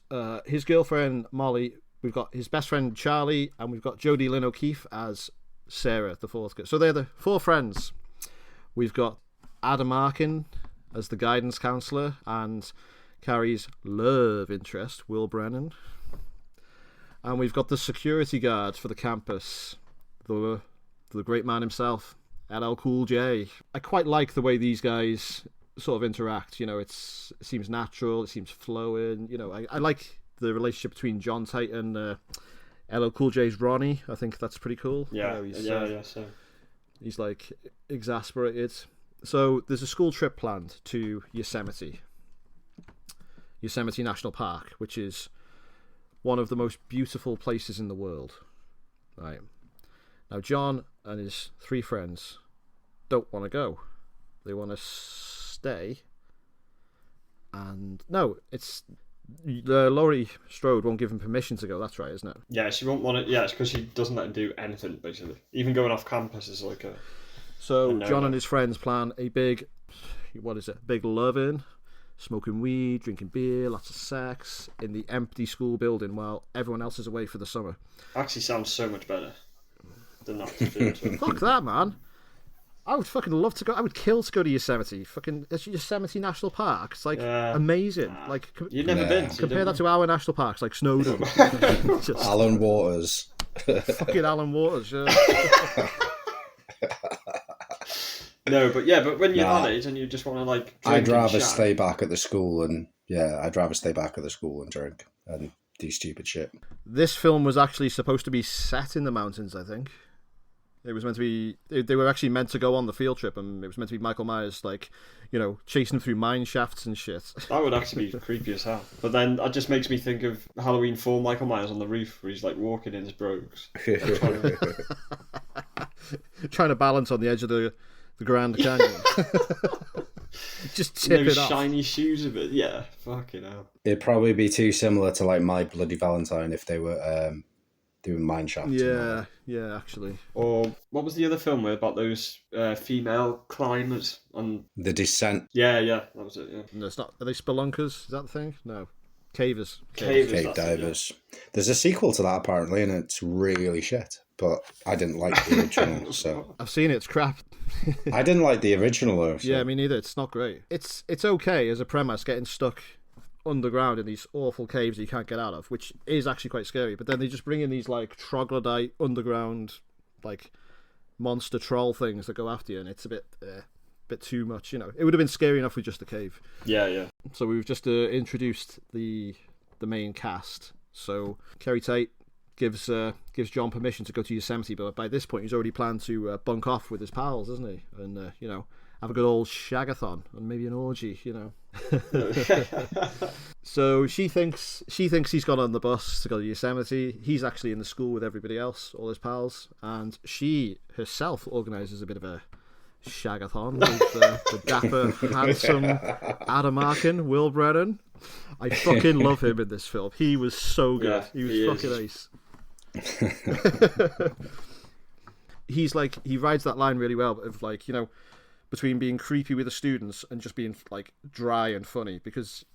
his girlfriend, Molly. We've got his best friend, Charlie. And we've got Jodie Lynn O'Keefe as Sarah, the fourth girl. So they're the 4 friends. We've got Adam Arkin as the guidance counsellor and Carrie's love interest, Will Brennan. And we've got the security guard for the campus, the great man himself, LL Cool J. I quite like the way these guys sort of interact. You know, it seems natural, it seems flowing. You know, I like the relationship between John Tate and LL Cool J's Ronnie. I think that's pretty cool. Yeah, so he's like exasperated. So there's a school trip planned to Yosemite National Park, which is one of the most beautiful places in the world. Right. Now John and his 3 friends don't want to go. They want to stay. And no, it's Laurie Strode won't give him permission to go. That's right, isn't it? Yeah, she won't want it. Yeah, it's because she doesn't let him do anything, basically. Even going off campus is like a... So John and his friends plan a big love-in, smoking weed, drinking beer, lots of sex in the empty school building while everyone else is away for the summer. Actually sounds so much better than that. Fuck that, man. I would fucking love to go. I would kill to go to Yosemite. Fucking Yosemite National Park. It's like amazing. Like you've never been. Compare that to our national parks, like Snowdon. Alan Waters. Fucking Alan Waters. Yeah. No, but when you're on it and you just want to like, I'd rather stay back at the school and drink and do stupid shit. This film was actually supposed to be set in the mountains, I think. It was meant to be. They were actually meant to go on the field trip, and it was meant to be Michael Myers, like, chasing them through mine shafts and shit. That would actually be creepy as hell. But then that just makes me think of Halloween 4 Michael Myers on the roof, where he's like walking in his brogues, trying to balance on the edge of the Grand Canyon. Just tip it off. Shiny shoes a bit. Yeah, fucking hell. It'd probably be too similar to like My Bloody Valentine if they were doing mine shafts. Yeah, actually. Or what was the other film about those female climbers on The Descent? Yeah, that was it. Yeah. No, it's not. Are they spelunkers? Is that the thing? No, cavers. Cave divers. There's a sequel to that apparently, and it's really shit. But I didn't like the original, so I've seen it. It's crap. I didn't like the original though. So. Yeah, me neither. It's not great. It's okay as a premise, getting stuck underground in these awful caves that you can't get out of, which is actually quite scary. But then they just bring in these like troglodyte underground like monster troll things that go after you, and it's a bit too much. It would have been scary enough with just the cave. Yeah. So we've just introduced the main cast. So Kerry Tate gives John permission to go to Yosemite, but by this point he's already planned to bunk off with his pals, isn't he? And have a good old shagathon and maybe an orgy, So she thinks he's gone on the bus to go to Yosemite. He's actually in the school with everybody else, all his pals, and she herself organises a bit of a shagathon with the dapper, handsome Adam Arkin, Will Brennan. I fucking love him in this film. He was so good. Yeah, he was fucking ace. He rides that line really well of like, between being creepy with the students and just being like dry and funny, because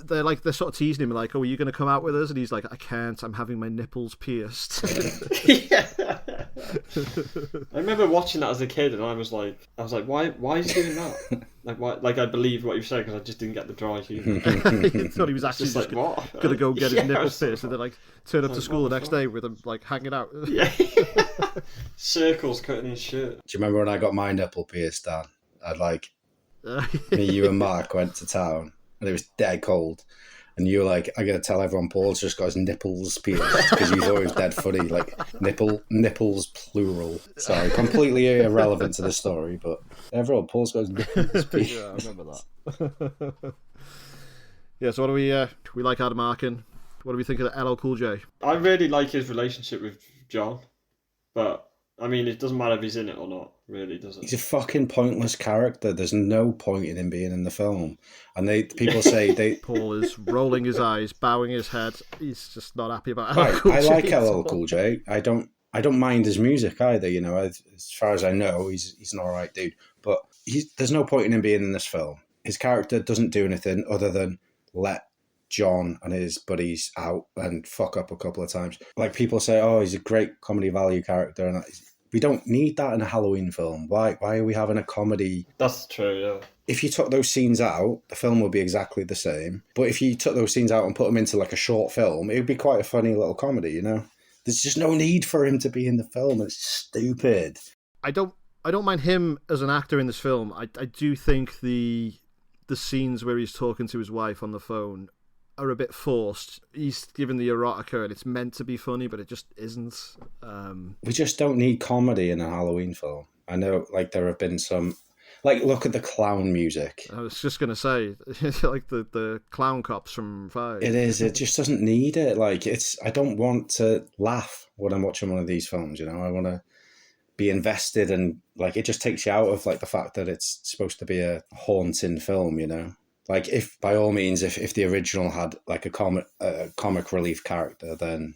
they're sort of teasing him like, oh, are you going to come out with us? And he's like, I can't, I'm having my nipples pierced. Yeah. I remember watching that as a kid, and I was like, why is he doing that? Like, why? Like, I believe what you said because I just didn't get the dry humor. He thought he was actually just going to go get his nipples pierced, and then like turn up to school the next day with him like hanging out. Yeah. Circles cutting his shirt. Do you remember when I got my nipple pierced, Dan? Me, you and Mark went to town, and it was dead cold. And you were like, I gotta tell everyone Paul's just got his nipples pierced, because you thought it was dead funny, like nipples plural. Sorry, completely irrelevant to the story, but everyone, Paul's got his nipples pierced. Yeah, I remember that. Yeah, so what do we like Adam Arkin? What do we think of LL Cool J? I really like his relationship with John, but I mean, it doesn't matter if he's in it or not, really, does it? He's a fucking pointless character. There's no point in him being in the film. And people say Paul is rolling his eyes, bowing his head. He's just not happy about LL Cool J. I like LL Cool J. I don't mind his music either. As far as I know, he's an alright dude. But there's no point in him being in this film. His character doesn't do anything other than let John and his buddies out and fuck up a couple of times. Like, people say, oh, he's a great comedy value character, and we don't need that in a Halloween film. Why are we having a comedy? That's true, yeah. If you took those scenes out, the film would be exactly the same. But if you took those scenes out and put them into like a short film, it would be quite a funny little comedy, There's just no need for him to be in the film. It's stupid. I don't mind him as an actor in this film. I do think the scenes where he's talking to his wife on the phone are a bit forced. He's given the erotica and it's meant to be funny, but it just isn't. We just don't need comedy in a Halloween film. I know, like, there have been some... Like, look at the clown music. I was just going to say, like the clown cops from 5. It is. It just doesn't need it. Like, I don't want to laugh when I'm watching one of these films, I want to be invested, and, like, it just takes you out of, like, the fact that it's supposed to be a haunting film, Like, if by all means, if the original had like a comic relief character, then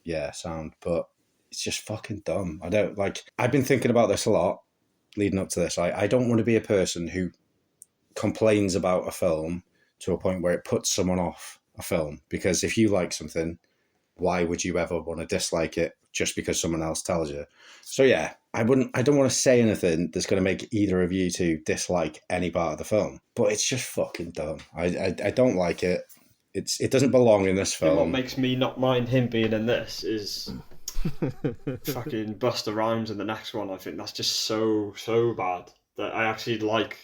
yeah, sound. But it's just fucking dumb. I've been thinking about this a lot leading up to this. I don't want to be a person who complains about a film to a point where it puts someone off a film. Because if you like something, why would you ever want to dislike it just because someone else tells you? So yeah, I don't want to say anything that's going to make either of you two dislike any part of the film, but it's just fucking dumb. I don't like it. It doesn't belong in this film. What makes me not mind him being in this is fucking Busta Rhymes in the next one. I think that's just so bad that I actually like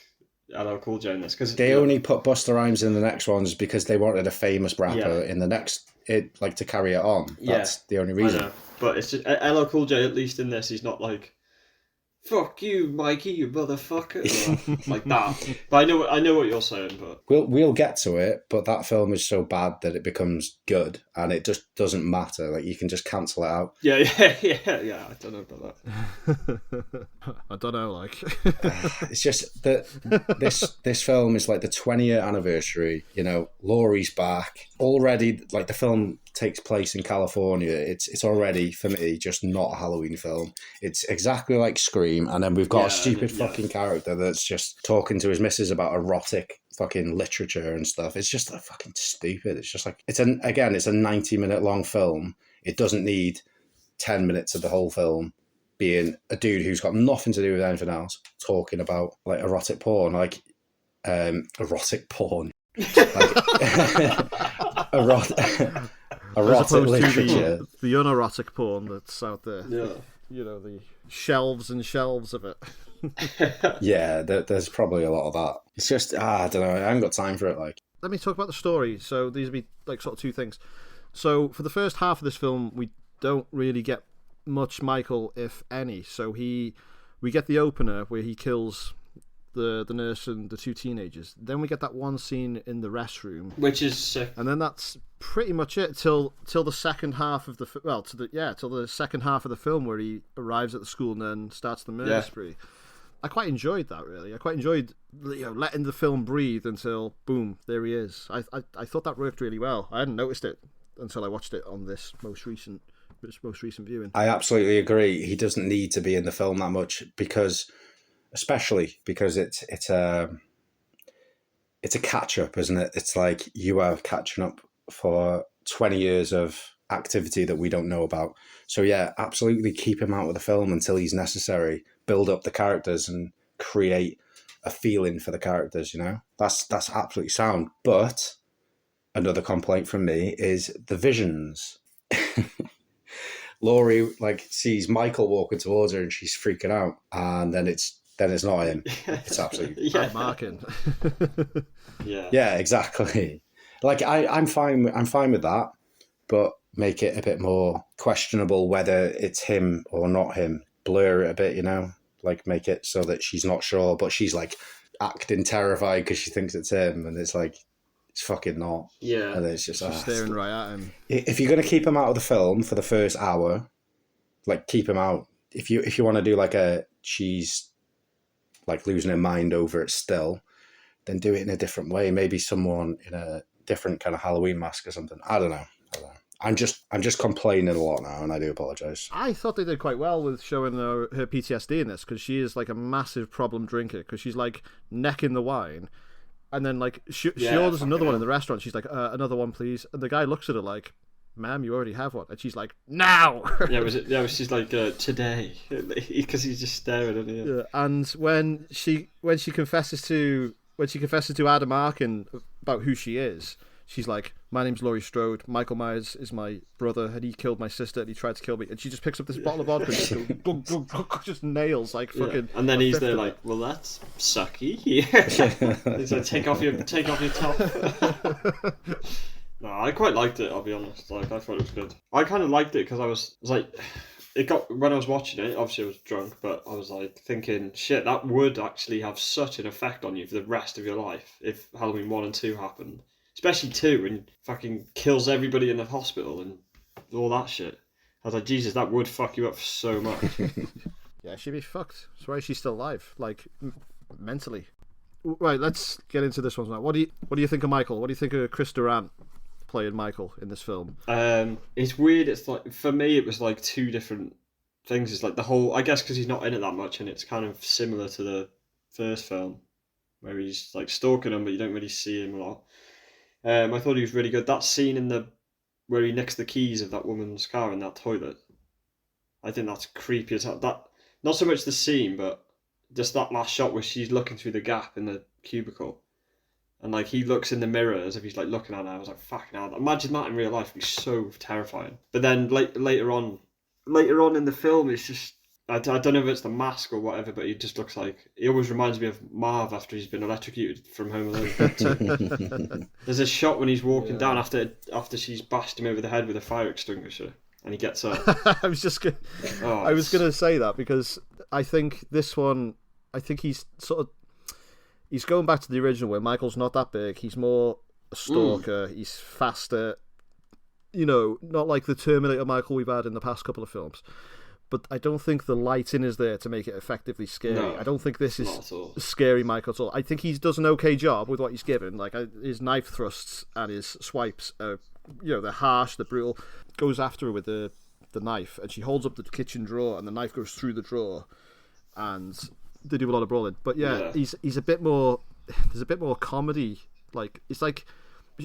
LL Cool J in this, because they only put Busta Rhymes in the next ones because they wanted a famous rapper in the next, to carry it on. That's the only reason. I know. But it's just LL Cool J, at least in this, he's not like fuck you, Mikey, you motherfucker, like that. But I know what you're saying, but we'll get to it. But that film is so bad that it becomes good, and it just doesn't matter. Like, you can just cancel it out. Yeah. I don't know about that. I don't know. Like, it's just that this film is like the 20-year anniversary. You know, Laurie's back already. Like, the film takes place in California. It's already, for me, just not a Halloween film. It's exactly like Scream, and then we've got a stupid fucking character that's just talking to his missus about erotic fucking literature and stuff. It's just like fucking stupid. It's just like, it's a 90-minute long film. It doesn't need 10 minutes of the whole film being a dude who's got nothing to do with anything else talking about like erotic porn, like erotic porn, like, erotic literature, the unerotic porn that's out there. Yeah, you know, the shelves and shelves of it. Yeah, there's probably a lot of that. It's just I don't know. I haven't got time for it. Like, let me talk about the story. So these would be like sort of two things. So for the first half of this film, we don't really get much Michael, if any. So we get the opener where he kills the nurse and the two teenagers. Then we get that one scene in the restroom, which is sick. And then that's pretty much it till the second half of till the second half of the film, where he arrives at the school and then starts the murder spree. I quite enjoyed that, really. I quite enjoyed, you know, letting the film breathe until boom, there he is. I thought that worked really well. I hadn't noticed it until I watched it on this most recent viewing. I absolutely agree. He doesn't need to be in the film that much especially because it's a catch up, isn't it? It's like you are catching up for 20 years of activity that we don't know about. So yeah, absolutely keep him out of the film until he's necessary. Build up the characters and create a feeling for the characters. You know, that's absolutely sound. But another complaint from me is the visions. Laurie sees Michael walking towards her and she's freaking out, and then it's not him. It's absolutely marking. Yeah, exactly. Like, I'm fine with that, but make it a bit more questionable whether it's him or not him. Blur it a bit, you know, like make it so that she's not sure, but she's like acting terrified because she thinks it's him, and it's like, it's fucking not. Yeah, and it's just staring right at him. If you're gonna keep him out of the film for the first hour, like, keep him out. If you want to do like she's like losing her mind over it still, then do it in a different way. Maybe someone in a different kind of Halloween mask or something. I don't know. I'm just complaining a lot now, and I do apologise. I thought they did quite well with showing her PTSD in this, because she is like a massive problem drinker, because she's like necking the wine, and then like she orders another one in the restaurant. She's like, another one, please. And the guy looks at her like, ma'am, you already have one. And she's like, now. She's like, today, because he's just staring at her. Yeah. And when she confesses to Adam Arkin about who she is, she's like, my name's Laurie Strode. Michael Myers is my brother, and he killed my sister, and he tried to kill me. And she just picks up this bottle of vodka and just nails like fucking. And then he's there like, well, that's sucky. Yeah. He's like, take off your top. No, I quite liked it, I'll be honest. Like, I thought it was good. I kind of liked it because I was like, when I was watching it, obviously I was drunk, but I was like thinking, shit, that would actually have such an effect on you for the rest of your life if Halloween 1 and 2 happened. Especially 2, and fucking kills everybody in the hospital and all that shit. I was like, Jesus, that would fuck you up so much. Yeah, she'd be fucked. That's why she's still alive, like, mentally. Right, let's get into this one now. What do you think of Michael? What do you think of Chris Durant playing Michael in this film? It's weird. It's like, for me, it was like two different things. It's like the whole, I guess because he's not in it that much, and it's kind of similar to the first film where he's like stalking him, but you don't really see him a lot. I thought he was really good. That scene where he nicks the keys of that woman's car in that toilet, I think that's creepy as hell. That, not so much the scene, but just that last shot where she's looking through the gap in the cubicle, and like he looks in the mirror as if he's like looking at her. I was like, fucking hell, imagine that in real life. It'd be so terrifying. But then later on in the film, it's just, I don't know if it's the mask or whatever, but he just looks like, he always reminds me of Marv after he's been electrocuted from Home Alone. There's a shot when he's walking down after she's bashed him over the head with a fire extinguisher, and he gets up. I was gonna say that, because I think this one, I think he's he's going back to the original where Michael's not that big. He's more a stalker. He's faster. You know, not like the Terminator Michael we've had in the past couple of films. But I don't think the lighting is there to make it effectively scary. No, I don't think this is scary Michael at all. I think he does an okay job with what he's given. Like his knife thrusts and his swipes are, they're harsh, they're brutal. Goes after her with the knife, and she holds up the kitchen drawer, and the knife goes through the drawer, and they do a lot of brawling. But he's a bit more. There's a bit more comedy. Like it's like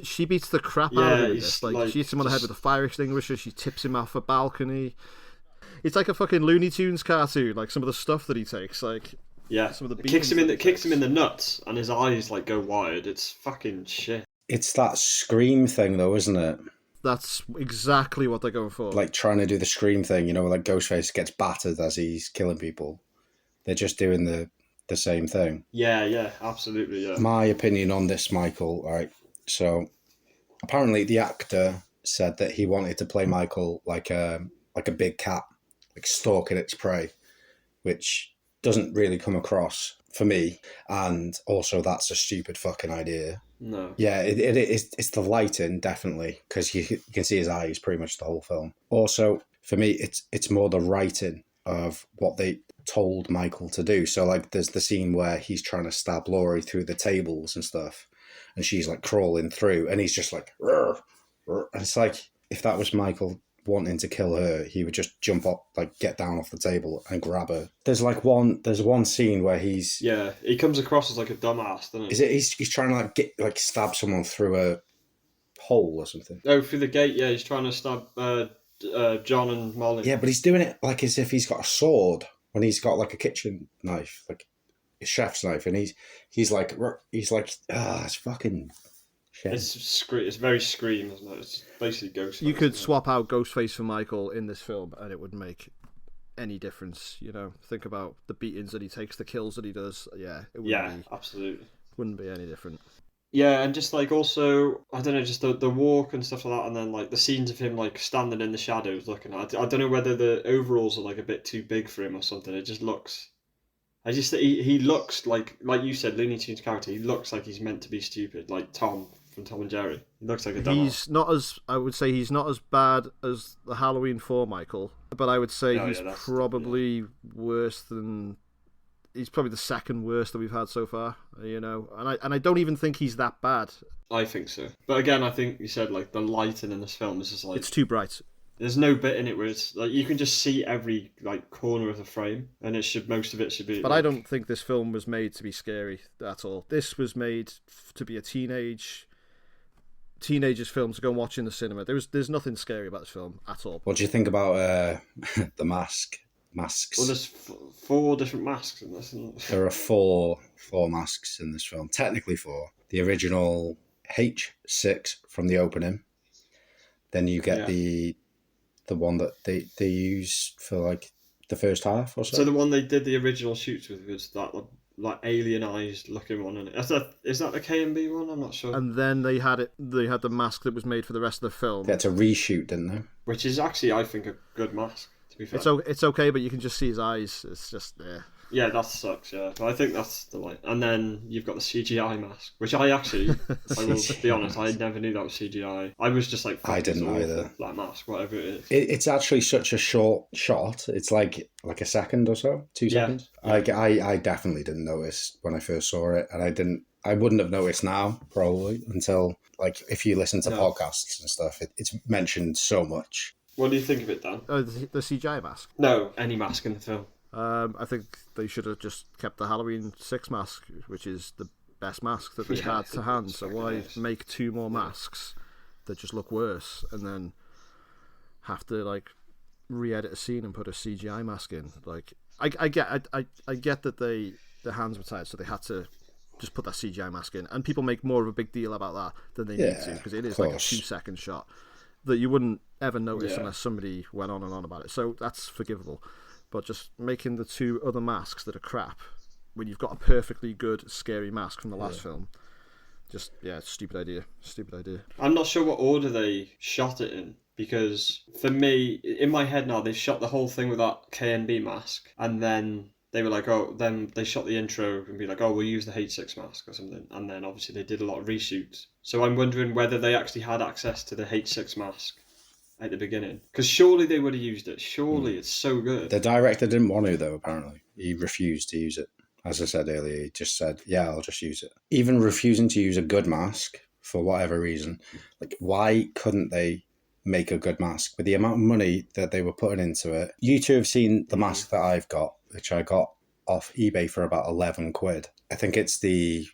she beats the crap out of him. Like she hits him on the head with a fire extinguisher. She tips him off a balcony. It's like a fucking Looney Tunes cartoon, like some of the stuff that he takes, like some of the kicks him in the nuts, and his eyes like go wide. It's fucking shit. It's that Scream thing, though, isn't it? That's exactly what they're going for. Like trying to do the Scream thing, like Ghostface gets battered as he's killing people. They're just doing the same thing. Yeah, absolutely. Yeah. My opinion on this, Michael. All right, so apparently the actor said that he wanted to play Michael like a big cat. Like stalking its prey, which doesn't really come across for me, and also that's a stupid fucking idea. No. Yeah, it's the lighting, definitely, because you can see his eyes pretty much the whole film. Also, for me, it's more the writing of what they told Michael to do. So, like, there's the scene where he's trying to stab Laurie through the tables and stuff, and she's, like, crawling through, and he's just like, "Rrr, rrr." And it's like, if that was Michael wanting to kill her, he would just jump up, like get down off the table and grab her. There's one scene where he comes across as like a dumbass, doesn't he? Is it he's trying to stab someone through a hole or something? Oh, through the gate, yeah, he's trying to stab John and Molly. Yeah, but he's doing it like as if he's got a sword when he's got like a kitchen knife, like a chef's knife, and he's like it's fucking shit. It's very Scream, isn't it? It's basically Ghostface. You could swap out Ghostface for Michael in this film, and it wouldn't make any difference. Think about the beatings that he takes, the kills that he does. Yeah, it wouldn't be, absolutely. Wouldn't be any different. Yeah, and just like also, I don't know, just the walk and stuff like that, and then like the scenes of him like standing in the shadows looking at. I don't know whether the overalls are like a bit too big for him or something. It just looks. He looks like you said, Looney Tunes character. He looks like he's meant to be stupid, like Tom from Tom and Jerry. He looks like a dumbass. I would say he's not as bad as the Halloween 4 Michael, but I would say he's probably worse than. He's probably the second worst that we've had so far, and I don't even think he's that bad. I think so, but again, I think you said like the lighting in this film is just like it's too bright. There's no bit in it where it's like you can just see every like corner of the frame, and most of it should be. But I don't think this film was made to be scary at all. This was made to be a teenager's film to go and watch in the cinema. There's nothing scary about this film at all. What do you think about the masks? Well, there's 4 different masks in this. There are four masks in this film. Technically 4. The original H6 from the opening. Then you get the one that they use for like the first half or so. So the one they did the original shoots with was that like alienized looking one, and is that the K&B one? I'm not sure. And then they had the mask that was made for the rest of the film. They had to reshoot, didn't they? Which is actually, I think, a good mask. To be fair, it's okay, but you can just see his eyes. It's just there. Yeah, that sucks. Yeah, but I think that's the light. And then you've got the CGI mask, which I will be honest, I never knew that was CGI. I was just like, I didn't either. That mask, whatever it is. It's actually such a short shot. It's like a second or so, 2 seconds. I definitely didn't notice when I first saw it, and I wouldn't have noticed now probably until like if you listen to podcasts and stuff. It's mentioned so much. What do you think of it, Dan? The CGI mask? No, any mask in the film. I think they should have just kept the Halloween 6 mask, which is the best mask that they had to hand. So why make 2 more masks that just look worse and then have to like re-edit a scene and put a CGI mask in? Like I get that their hands were tied, so they had to just put that CGI mask in, and people make more of a big deal about that than they need to, because it is like a 2-second shot that you wouldn't ever notice unless somebody went on and on about it. So that's forgivable. But just making the 2 other masks that are crap when you've got a perfectly good scary mask from the last film, stupid idea. I'm not sure what order they shot it in, because for me, in my head now, they shot the whole thing with that K&B mask, and then they were like, oh, then they shot the intro and be like, oh, we'll use the H6 mask or something. And then obviously they did a lot of reshoots. So I'm wondering whether they actually had access to the H6 mask at the beginning. Because surely they would have used it. Surely it's so good. The director didn't want to, though, apparently. He refused to use it. As I said earlier, he just said, yeah, I'll just use it. Even refusing to use a good mask, for whatever reason, like, why couldn't they make a good mask? With the amount of money that they were putting into it. You two have seen the mask that I've got, which I got off eBay for about 11 quid. I think it's the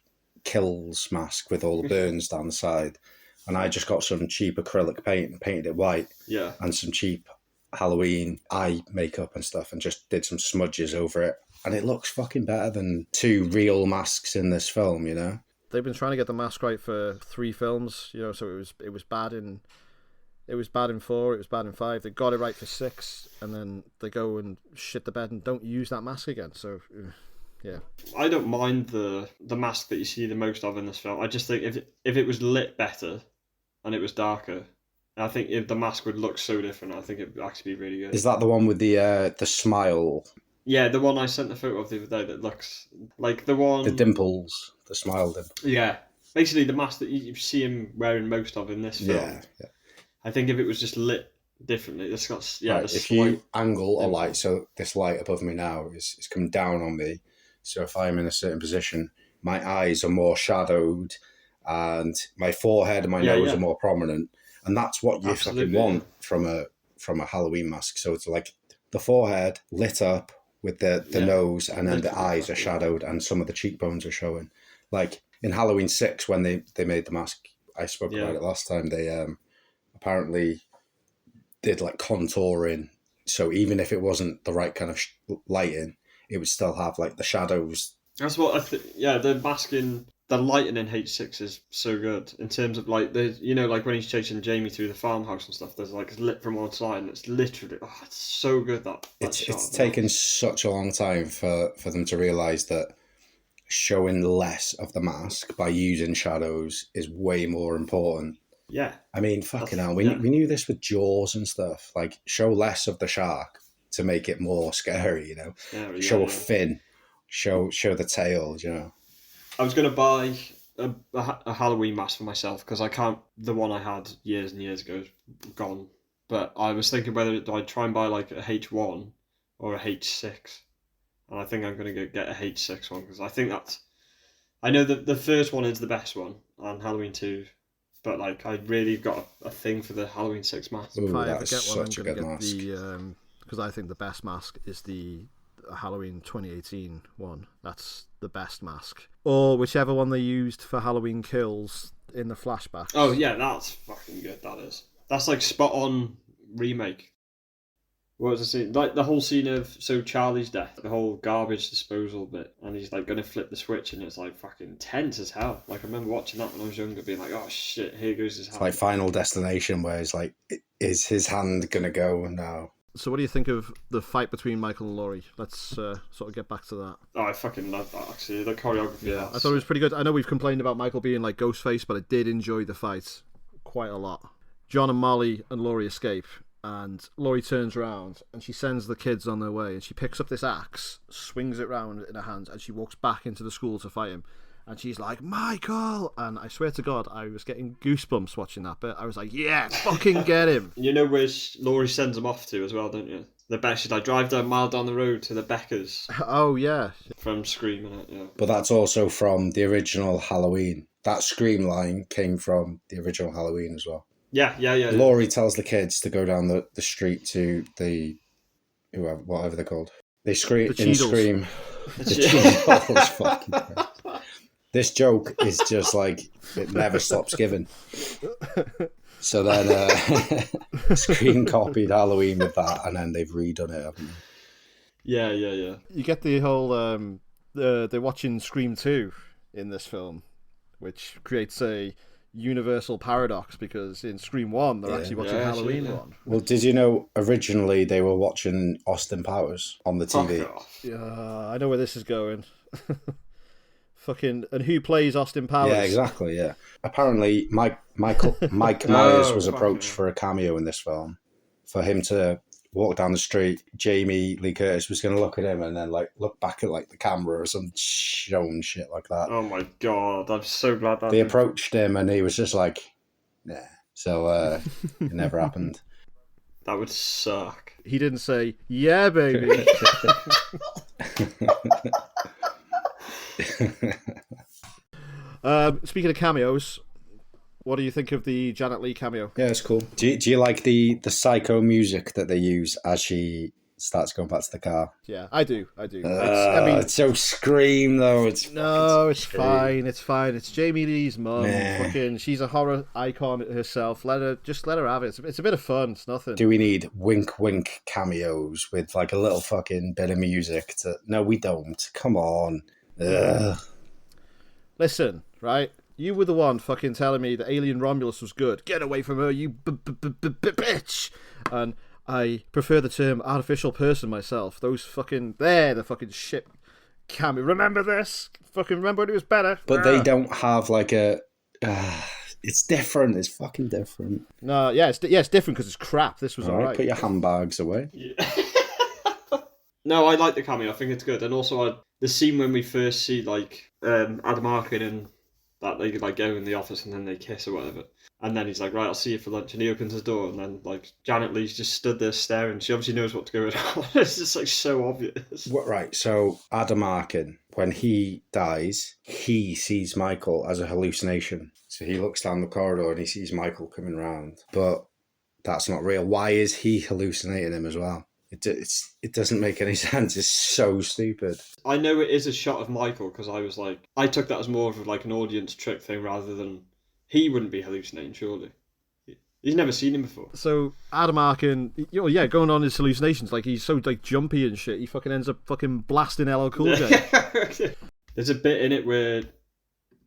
Kills mask with all the burns down the side. And I just got some cheap acrylic paint and painted it white. Yeah. And some cheap Halloween eye makeup and stuff and just did some smudges over it. And it looks fucking better than 2 real masks in this film, you know? They've been trying to get the mask right for 3 films, you know, so it was bad in 4, it was bad in 5. They got it right for 6, and then they go and shit the bed and don't use that mask again. So, yeah. I don't mind the mask that you see the most of in this film. I just think if it was lit better and it was darker, I think if the mask would look so different. I think it would actually be really good. Is that the one with the smile? Yeah, the one I sent the photo of the other day that looks like the one... The dimples. The smile dimples. Yeah. Basically the mask that you see him wearing most of in this film. Yeah. I think if it was just lit differently, it's got... Yeah, right, if you angle a light, so this light above me now is coming down on me, so if I'm in a certain position, my eyes are more shadowed and my forehead and my nose are more prominent. And that's what you fucking want from a Halloween mask. So it's like the forehead lit up with the nose, and then the eyes are shadowed and some of the cheekbones are showing. Like in Halloween 6, when they made the mask, I spoke about it last time, they apparently did like contouring. So even if it wasn't the right kind of lighting, it would still have like the shadows. That's what I think. Yeah, the masking... The lighting in H6 is so good in terms of like like when he's chasing Jamie through the farmhouse and stuff. There's like it's lit from one side and it's literally it's so good that shot. It's taken such a long time for them to realise that showing less of the mask by using shadows is way more important. Yeah, I mean, fucking hell, we knew this with Jaws and stuff. Like show less of the shark to make it more scary. You know, show a fin, show the tail. You know. I was going to buy a Halloween mask for myself because I can't. The one I had years and years ago is gone. But I was thinking whether I'd try and buy like a H1 or a H6. And I think I'm going to get a H6 one because I think that's... I know that the first one is the best one on Halloween 2. But like I really got a thing for the Halloween 6 mask. If I ever get one, I'm going to get the... Because I think the best mask is the Halloween 2018 one. That's the best mask. Or whichever one they used for Halloween Kills in the flashback. Oh yeah, that's fucking good, that is. That's like spot on remake. What was the scene? Like the whole scene of Charlie's death, the whole garbage disposal bit, and he's like gonna flip the switch and it's like fucking tense as hell. Like I remember watching that when I was younger being like, oh shit, here goes his hand. It's like Final Destination where it's like, is his hand gonna go now? So what do you think of the fight between Michael and Laurie? Let's sort of get back to that. Oh, I fucking love that, actually. The choreography. Yeah, I thought it was pretty good. I know we've complained about Michael being like Ghostface, but I did enjoy the fight quite a lot. John and Molly and Laurie escape, and Laurie turns around and she sends the kids on their way, and she picks up this axe, swings it round in her hands, and she walks back into the school to fight him. And she's like, Michael! And I swear to God, I was getting goosebumps watching that bit. I was like, yeah, fucking get him! You know where Laurie sends him off to as well, don't you? The Beck, she's like, drive down a mile down the road to the Beckers. Oh, yeah. From Scream, innit? Yeah. But that's also from the original Halloween. That Scream line came from the original Halloween as well. Yeah. Laurie tells the kids to go down the street to the... whatever they're called. They scream in Scream. The Cheadles, fucking Christ. This joke is just like, it never stops giving. So then Scream copied Halloween with that, and then they've redone it, haven't they? Yeah. You get the whole, they're watching Scream 2 in this film, which creates a universal paradox, because in Scream 1, they're actually watching Halloween 1. Well, did you know originally they were watching Austin Powers on the TV? Yeah, I know where this is going. Fucking, and who plays Austin Powers? Yeah, exactly. Yeah. Apparently, Mike Myers was approached for a cameo in this film, for him to walk down the street, Jamie Lee Curtis was going to look at him and then like look back at like the camera or some shown shit like that. Oh my god, I'm so glad that they approached him and he was just like, nah. So it never happened. That would suck. He didn't say, yeah, baby. Speaking of cameos, what do you think of the Janet Leigh cameo? Yeah, it's cool. Do you like the psycho music that they use as she starts going back to the car? Yeah, I do. It's so Scream though. It's fine. It's fine. It's Jamie Lee's mum. Fucking, she's a horror icon herself. Let her have it. It's a bit of fun. It's nothing. Do we need wink wink cameos with like a little fucking bit of music? No, we don't. Come on. Ugh. Listen, right? You were the one fucking telling me that Alien Romulus was good. Get away from her, you bitch! And I prefer the term artificial person myself. Those fucking... They're the fucking shit cameo. Remember this? Fucking remember when it was better? But they don't have like a... it's different. It's fucking different. No, it's different because it's crap. This was alright. Put your handbags away. Yeah. No, I like the cameo. I think it's good. And also the scene when we first see like Adam Arkin and that they like go in the office and then they kiss or whatever. And then he's like, right, I'll see you for lunch. And he opens his door and then like Janet Leigh's just stood there staring. She obviously knows what's going on. It's just like so obvious. Right, so Adam Arkin, when he dies, he sees Michael as a hallucination. So he looks down the corridor and he sees Michael coming round. But that's not real. Why is he hallucinating him as well? It doesn't make any sense. It's so stupid. I know it is a shot of Michael because I was like, I took that as more of like an audience trick thing rather than he wouldn't be hallucinating, surely. He's never seen him before. So Adam Arkin, going on his hallucinations, like he's so like jumpy and shit, he fucking ends up fucking blasting LL Cool J. There's a bit in it where,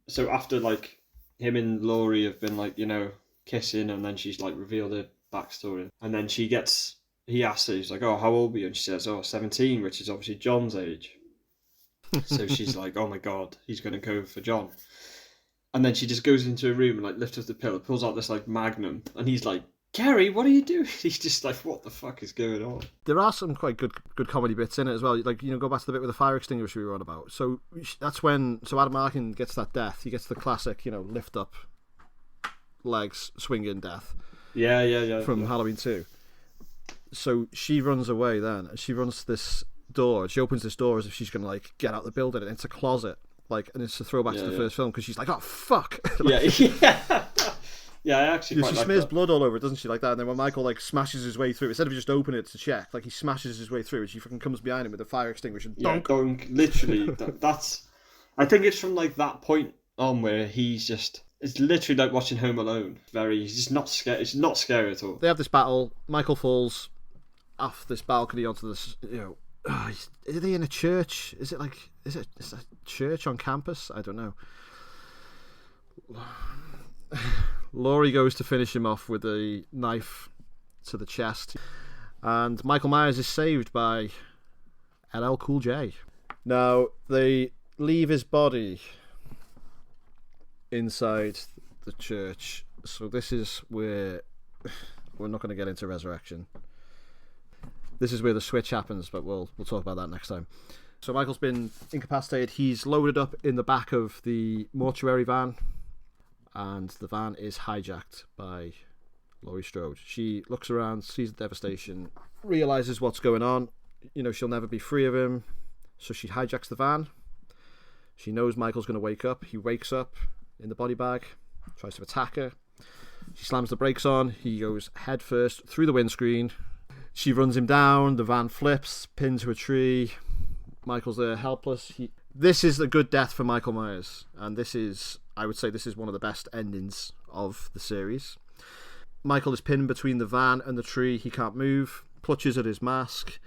so after like him and Laurie have been like, kissing and then she's like revealed her backstory and then he asks her, he's like, oh, how old were you? And she says, 17, which is obviously John's age. So she's like, oh my God, he's going to go for John. And then she just goes into a room and like lifts up the pillow, pulls out this like Magnum, and he's like, Gary, what are you doing? He's just like, what the fuck is going on? There are some quite good comedy bits in it as well. Like, go back to the bit with the fire extinguisher we were on about. So that's when, Adam Arkin gets that death. He gets the classic, lift up, legs, swinging death. Yeah. From Halloween 2. So she runs away then, and she runs to this door. She opens this door as if she's going to, like, get out the building, and it's a closet. Like, and it's a throwback to the first film, because she's like, oh, fuck! Yeah, I actually quite she like smears that. blood all over it, doesn't she, like that? And then when Michael, like, smashes his way through, instead of just opening it to check, like, he smashes his way through, and she fucking comes behind him with a fire extinguisher. Donk. Literally, that's... I think it's from, like, that point on where he's just... It's literally like watching Home Alone. He's just not scared. It's not scary at all. They have this battle. Michael falls off this balcony onto this, are they in a church? Is it a church on campus? I don't know. Laurie goes to finish him off with a knife to the chest, and Michael Myers is saved by LL Cool J. Now they leave his body inside the church, so this is where we're not going to get into resurrection. This is where the switch happens, but we'll talk about that next time. So Michael's been incapacitated. He's loaded up in the back of the mortuary van, and the van is hijacked by Laurie Strode. She looks around, sees the devastation, realises what's going on. She'll never be free of him, so she hijacks the van. She knows Michael's going to wake up. He wakes up in the body bag, tries to attack her. She slams the brakes on. He goes head first through the windscreen. She runs him down, the van flips, pinned to a tree. Michael's there helpless. This is a good death for Michael Myers, and I would say this is one of the best endings of the series. Michael is pinned between the van and the tree. He can't move, clutches at his mask.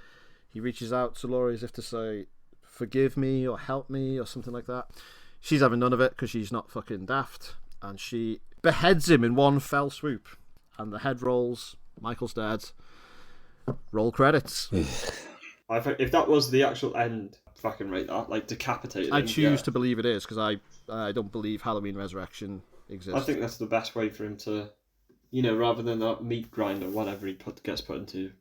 He reaches out to Laurie as if to say, forgive me or help me or something like that. She's having none of it because she's not fucking daft, and she beheads him in one fell swoop. And the head rolls, Michael's dead. Roll credits. If that was the actual end, I'd fucking rate that. Like, decapitated. I choose to believe it is, because I don't believe Halloween Resurrection exists. I think that's the best way for him to, rather than that meat grinder, whatever he gets put into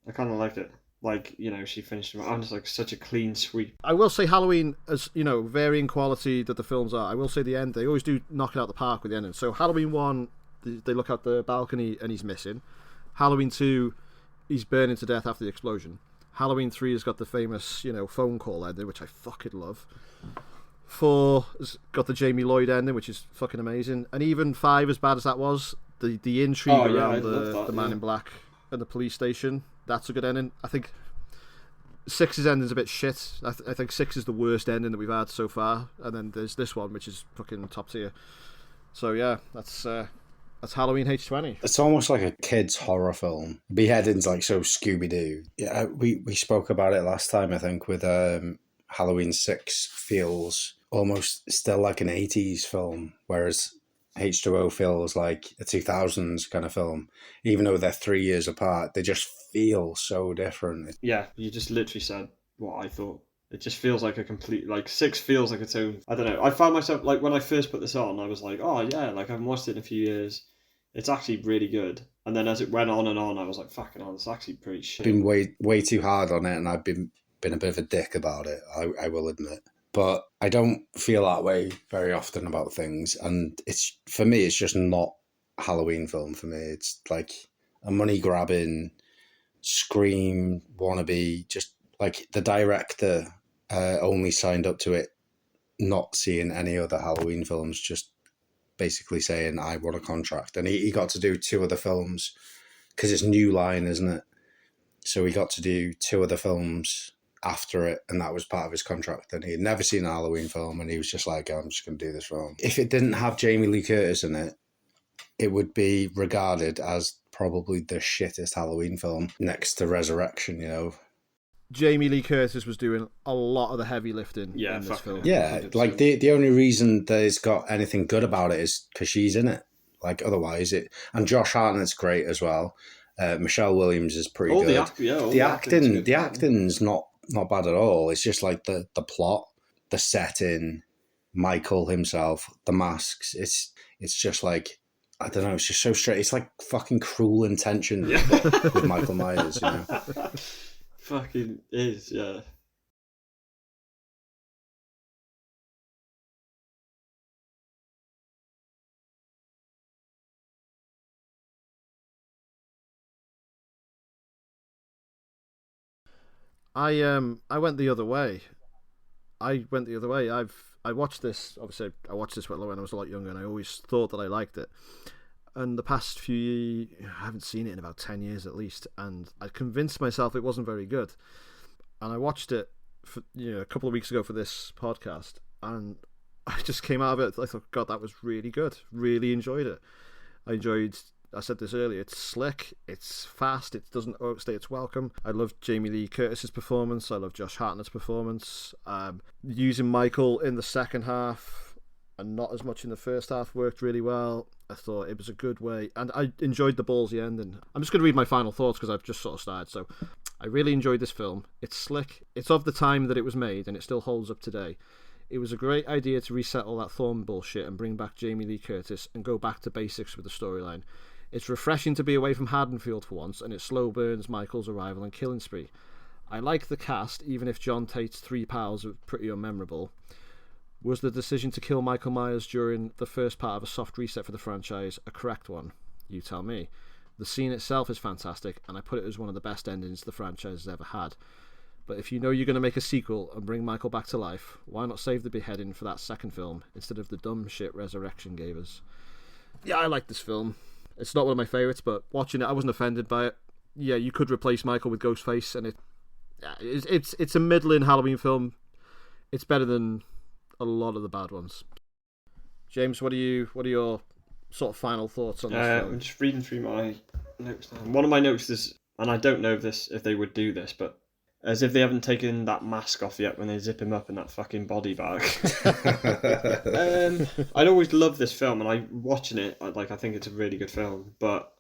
I kind of like it. Like, she finished him. I'm just like such a clean sweep. I will say Halloween, as varying quality that the films are, I will say the end, they always do knock it out the park with the ending. So Halloween 1, they look out the balcony and he's missing. Halloween 2, he's burning to death after the explosion. Halloween 3 has got the famous, phone call ending, which I fucking love. 4 has got the Jamie Lloyd ending, which is fucking amazing. And even 5, as bad as that was, the intrigue around the man in black at the police station, that's a good ending. I think 6's ending's a bit shit. I think 6 is the worst ending that we've had so far. And then there's this one, which is fucking top tier. So yeah, that's Halloween H20. It's almost like a kid's horror film. Beheading's like so Scooby-Doo. Yeah, we spoke about it last time, I think, with Halloween 6 feels almost still like an 80s film, whereas H2O feels like a 2000s kind of film. Even though they're 3 years apart, they just feel so different. Yeah, you just literally said what I thought. It just feels like a complete, like 6 feels like its own, I don't know. I found myself, like when I first put this on, I was like, oh yeah, like I haven't watched it in a few years. It's actually really good. And then as it went on and on, I was like, fucking hell, it's actually pretty shit. I've been way too hard on it, and I've been a bit of a dick about it, I will admit. But I don't feel that way very often about things. And it's, for me, it's just not a Halloween film for me. It's like a money-grabbing, Scream wannabe, just like the director only signed up to it not seeing any other Halloween films, just basically saying, I want a contract. And he got to do 2 other films, because it's New Line, isn't it? So he got to do 2 other films after it, and that was part of his contract. And he had never seen a Halloween film, and he was just like, I'm just going to do this film. If it didn't have Jamie Lee Curtis in it, it would be regarded as probably the shittest Halloween film next to Resurrection, Jamie Lee Curtis was doing a lot of the heavy lifting in this film. Yeah, like the only reason that it's got anything good about it is because she's in it. Like otherwise and Josh Hartnett's great as well. Michelle Williams is pretty good. The acting's not bad at all. It's just like the plot, the setting, Michael himself, the masks. It's just like, I don't know. It's just so straight. It's like fucking Cruel Intentions with Michael Myers. Fucking is, yeah. I went the other way. I watched this. Obviously, I watched this when I was a lot younger, and I always thought that I liked it. And the past few years, I haven't seen it in about 10 years at least, and I convinced myself it wasn't very good. And I watched it for, a couple of weeks ago for this podcast, and I just came out of it. I thought, God, that was really good. Really enjoyed it. I said this earlier, it's slick, it's fast, it doesn't overstay its welcome. I love Jamie Lee Curtis's performance, I love Josh Hartnett's performance. Using Michael in the second half and not as much in the first half worked really well. I thought it was a good way, and I enjoyed the ballsy ending. I'm just going to read my final thoughts because I've just sort of started. So I really enjoyed this film. It's slick, it's of the time that it was made, and it still holds up today. It was a great idea to reset all that Thorne bullshit and bring back Jamie Lee Curtis and go back to basics with the storyline. It's refreshing to be away from Haddonfield for once, and it slow burns Michael's arrival and killing spree. I like the cast, even if John Tate's 3 pals are pretty unmemorable. Was the decision to kill Michael Myers during the first part of a soft reset for the franchise a correct one? You tell me. The scene itself is fantastic, and I put it as one of the best endings the franchise has ever had. But if you know you're going to make a sequel and bring Michael back to life, why not save the beheading for that second film instead of the dumb shit Resurrection gave us? Yeah, I like this film. It's not one of my favourites, but watching it, I wasn't offended by it. Yeah, you could replace Michael with Ghostface, and it's a middling Halloween film. It's better than a lot of the bad ones. James, what are your sort of final thoughts on this film? I'm just reading through my notes now. One of my notes is, and I don't know if they would do this, but as if they haven't taken that mask off yet when they zip him up in that fucking body bag. I'd always loved this film, and watching it, I think it's a really good film. But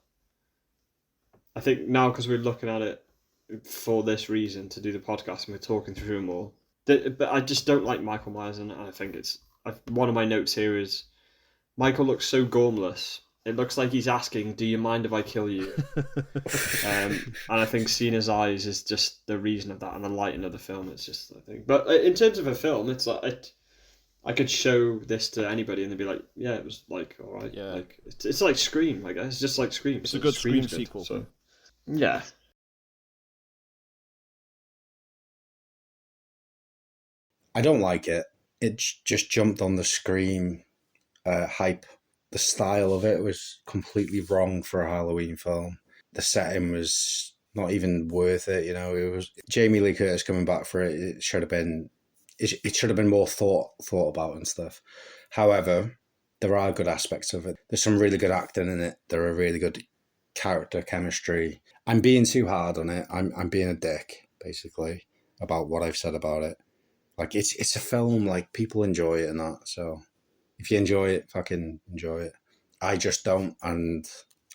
I think now, because we're looking at it for this reason to do the podcast, and we're talking through them all, but I just don't like Michael Myers, and I think one of my notes here is Michael looks so gormless it looks like he's asking, "Do you mind if I kill you?" And I think seeing his eyes is just the reason of that, and the lighting of the film is just, I think. But in terms of a film, it's like I could show this to anybody, and they'd be like, "Yeah, it was like all right." Yeah. Like it's like Scream. Like it's just like Scream. It's a good Scream sequel. So yeah. I don't like it. It just jumped on the Scream hype. The style of it was completely wrong for a Halloween film. The setting was not even worth it. You know, it was Jamie Lee Curtis coming back for it. It should have been more thought about and stuff. However, there are good aspects of it. There's some really good acting in it. There are really good character chemistry. I'm being too hard on it. I'm being a dick, basically, about what I've said about it. Like, it's a film, like, people enjoy it and that, so if you enjoy it, fucking enjoy it. I just don't, and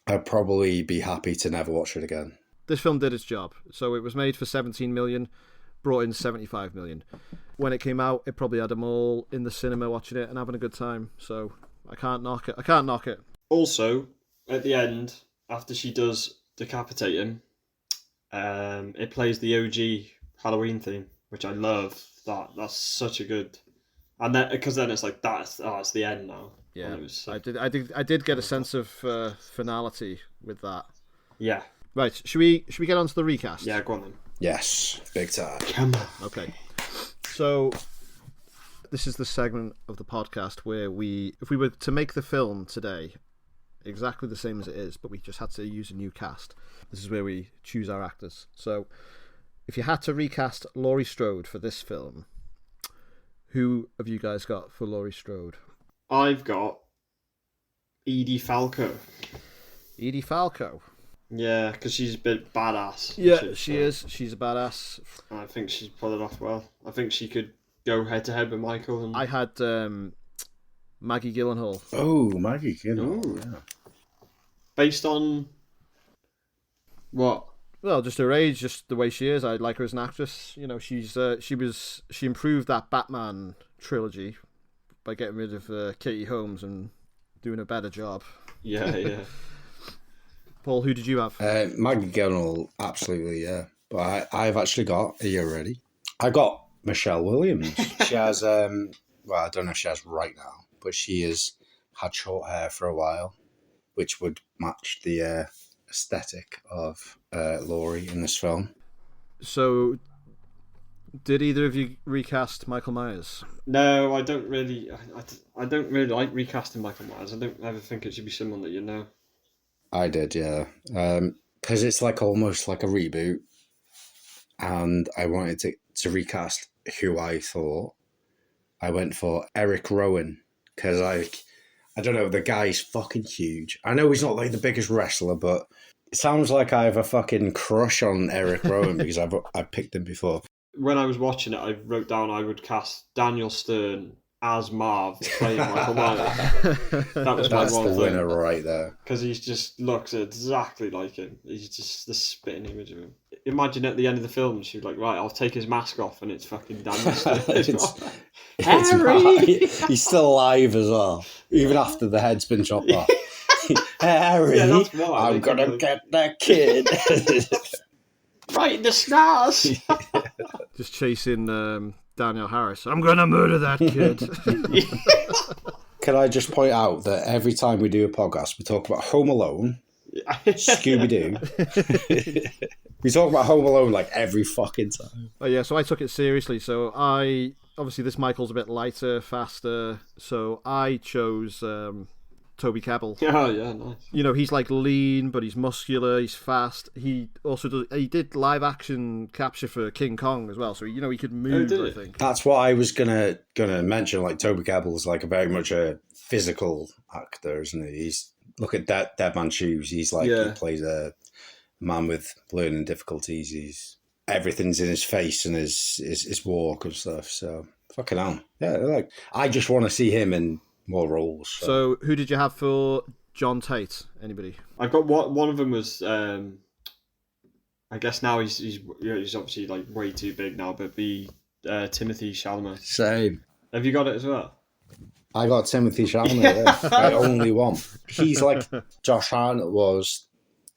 I'd probably be happy to never watch it again. This film did its job. So it was made for 17 million, brought in 75 million. When it came out, it probably had them all in the cinema watching it and having a good time, so I can't knock it. Also, at the end, after she does decapitate him, it plays the OG Halloween theme, which I love. That's such a good, and then because then it's like it's the end now. Yeah, like, I did get a sense of finality with that. Yeah. Right, should we get on to the recast? Yeah, go on then. Yes, big time. Come on. Okay. So this is the segment of the podcast where if we were to make the film today exactly the same as it is, but we just had to use a new cast, this is where we choose our actors. So if you had to recast Laurie Strode for this film, who have you guys got for Laurie Strode? I've got Edie Falco. Edie Falco. Yeah, because she's a bit badass. Yeah, she is. She's a badass. I think she'd pull it off well. I think she could go head to head with Michael. And... I had Maggie Gyllenhaal. Oh, Maggie Gyllenhaal. Yeah. Based on what? Well, just her age, just the way she is. I like her as an actress. You know, she improved that Batman trilogy by getting rid of Katie Holmes and doing a better job. Yeah. Paul, who did you have? Maggie Gyllenhaal, absolutely, yeah. But I've actually got. Are you ready? I got Michelle Williams. She has. Well, I don't know if she has right now, but she has had short hair for a while, which would match the aesthetic of Laurie in this film. So, did either of you recast Michael Myers? No, I don't really. I don't really like recasting Michael Myers. I don't ever think it should be someone that you know. I did, yeah. Because it's like almost like a reboot, and I wanted to recast who I thought. I went for Eric Rowan because I don't know, the guy's fucking huge. I know he's not like the biggest wrestler, but it sounds like I have a fucking crush on Eric Rowan because I've picked him before. When I was watching it, I wrote down I would cast Daniel Stern as Marv playing Michael Myers. That was That's my one the winner right there. Because he just looks exactly like him. He's just the spitting image of him. Imagine at the end of the film, she'd be like, right, I'll take his mask off, and it's fucking Daniel Stern. Harry! He's still alive as well, even after the head's been chopped off. Harry, yeah, that's why I'm gonna get that kid. Right in the snars. Just chasing Daniel Harris. I'm gonna murder that kid. Can I just point out that every time we do a podcast, we talk about Home Alone, Scooby-Doo. We talk about Home Alone like every fucking time. Oh yeah, so I took it seriously. So obviously this Michael's a bit lighter, faster. So I chose Toby Kebbell. Oh yeah, nice. You know, he's like lean, but he's muscular. He's fast. He also did live action capture for King Kong as well. So you know he could move. I think that's what I was gonna mention. Like Toby Kebbell is like a very much a physical actor, isn't he? He's look at Dead Man's Shoes. He's like he plays a man with learning difficulties. He's everything's in his face and his walk and stuff. So fucking hell, yeah. Like I just want to see him in more roles. So who did you have for John Tate? Anybody? I've got one of them was I guess now he's obviously like way too big now, but Timothy Chalamet. Same. Have you got it as well? I got Timothy Chalamet. Yeah. My only one. He's like Josh Hartnett was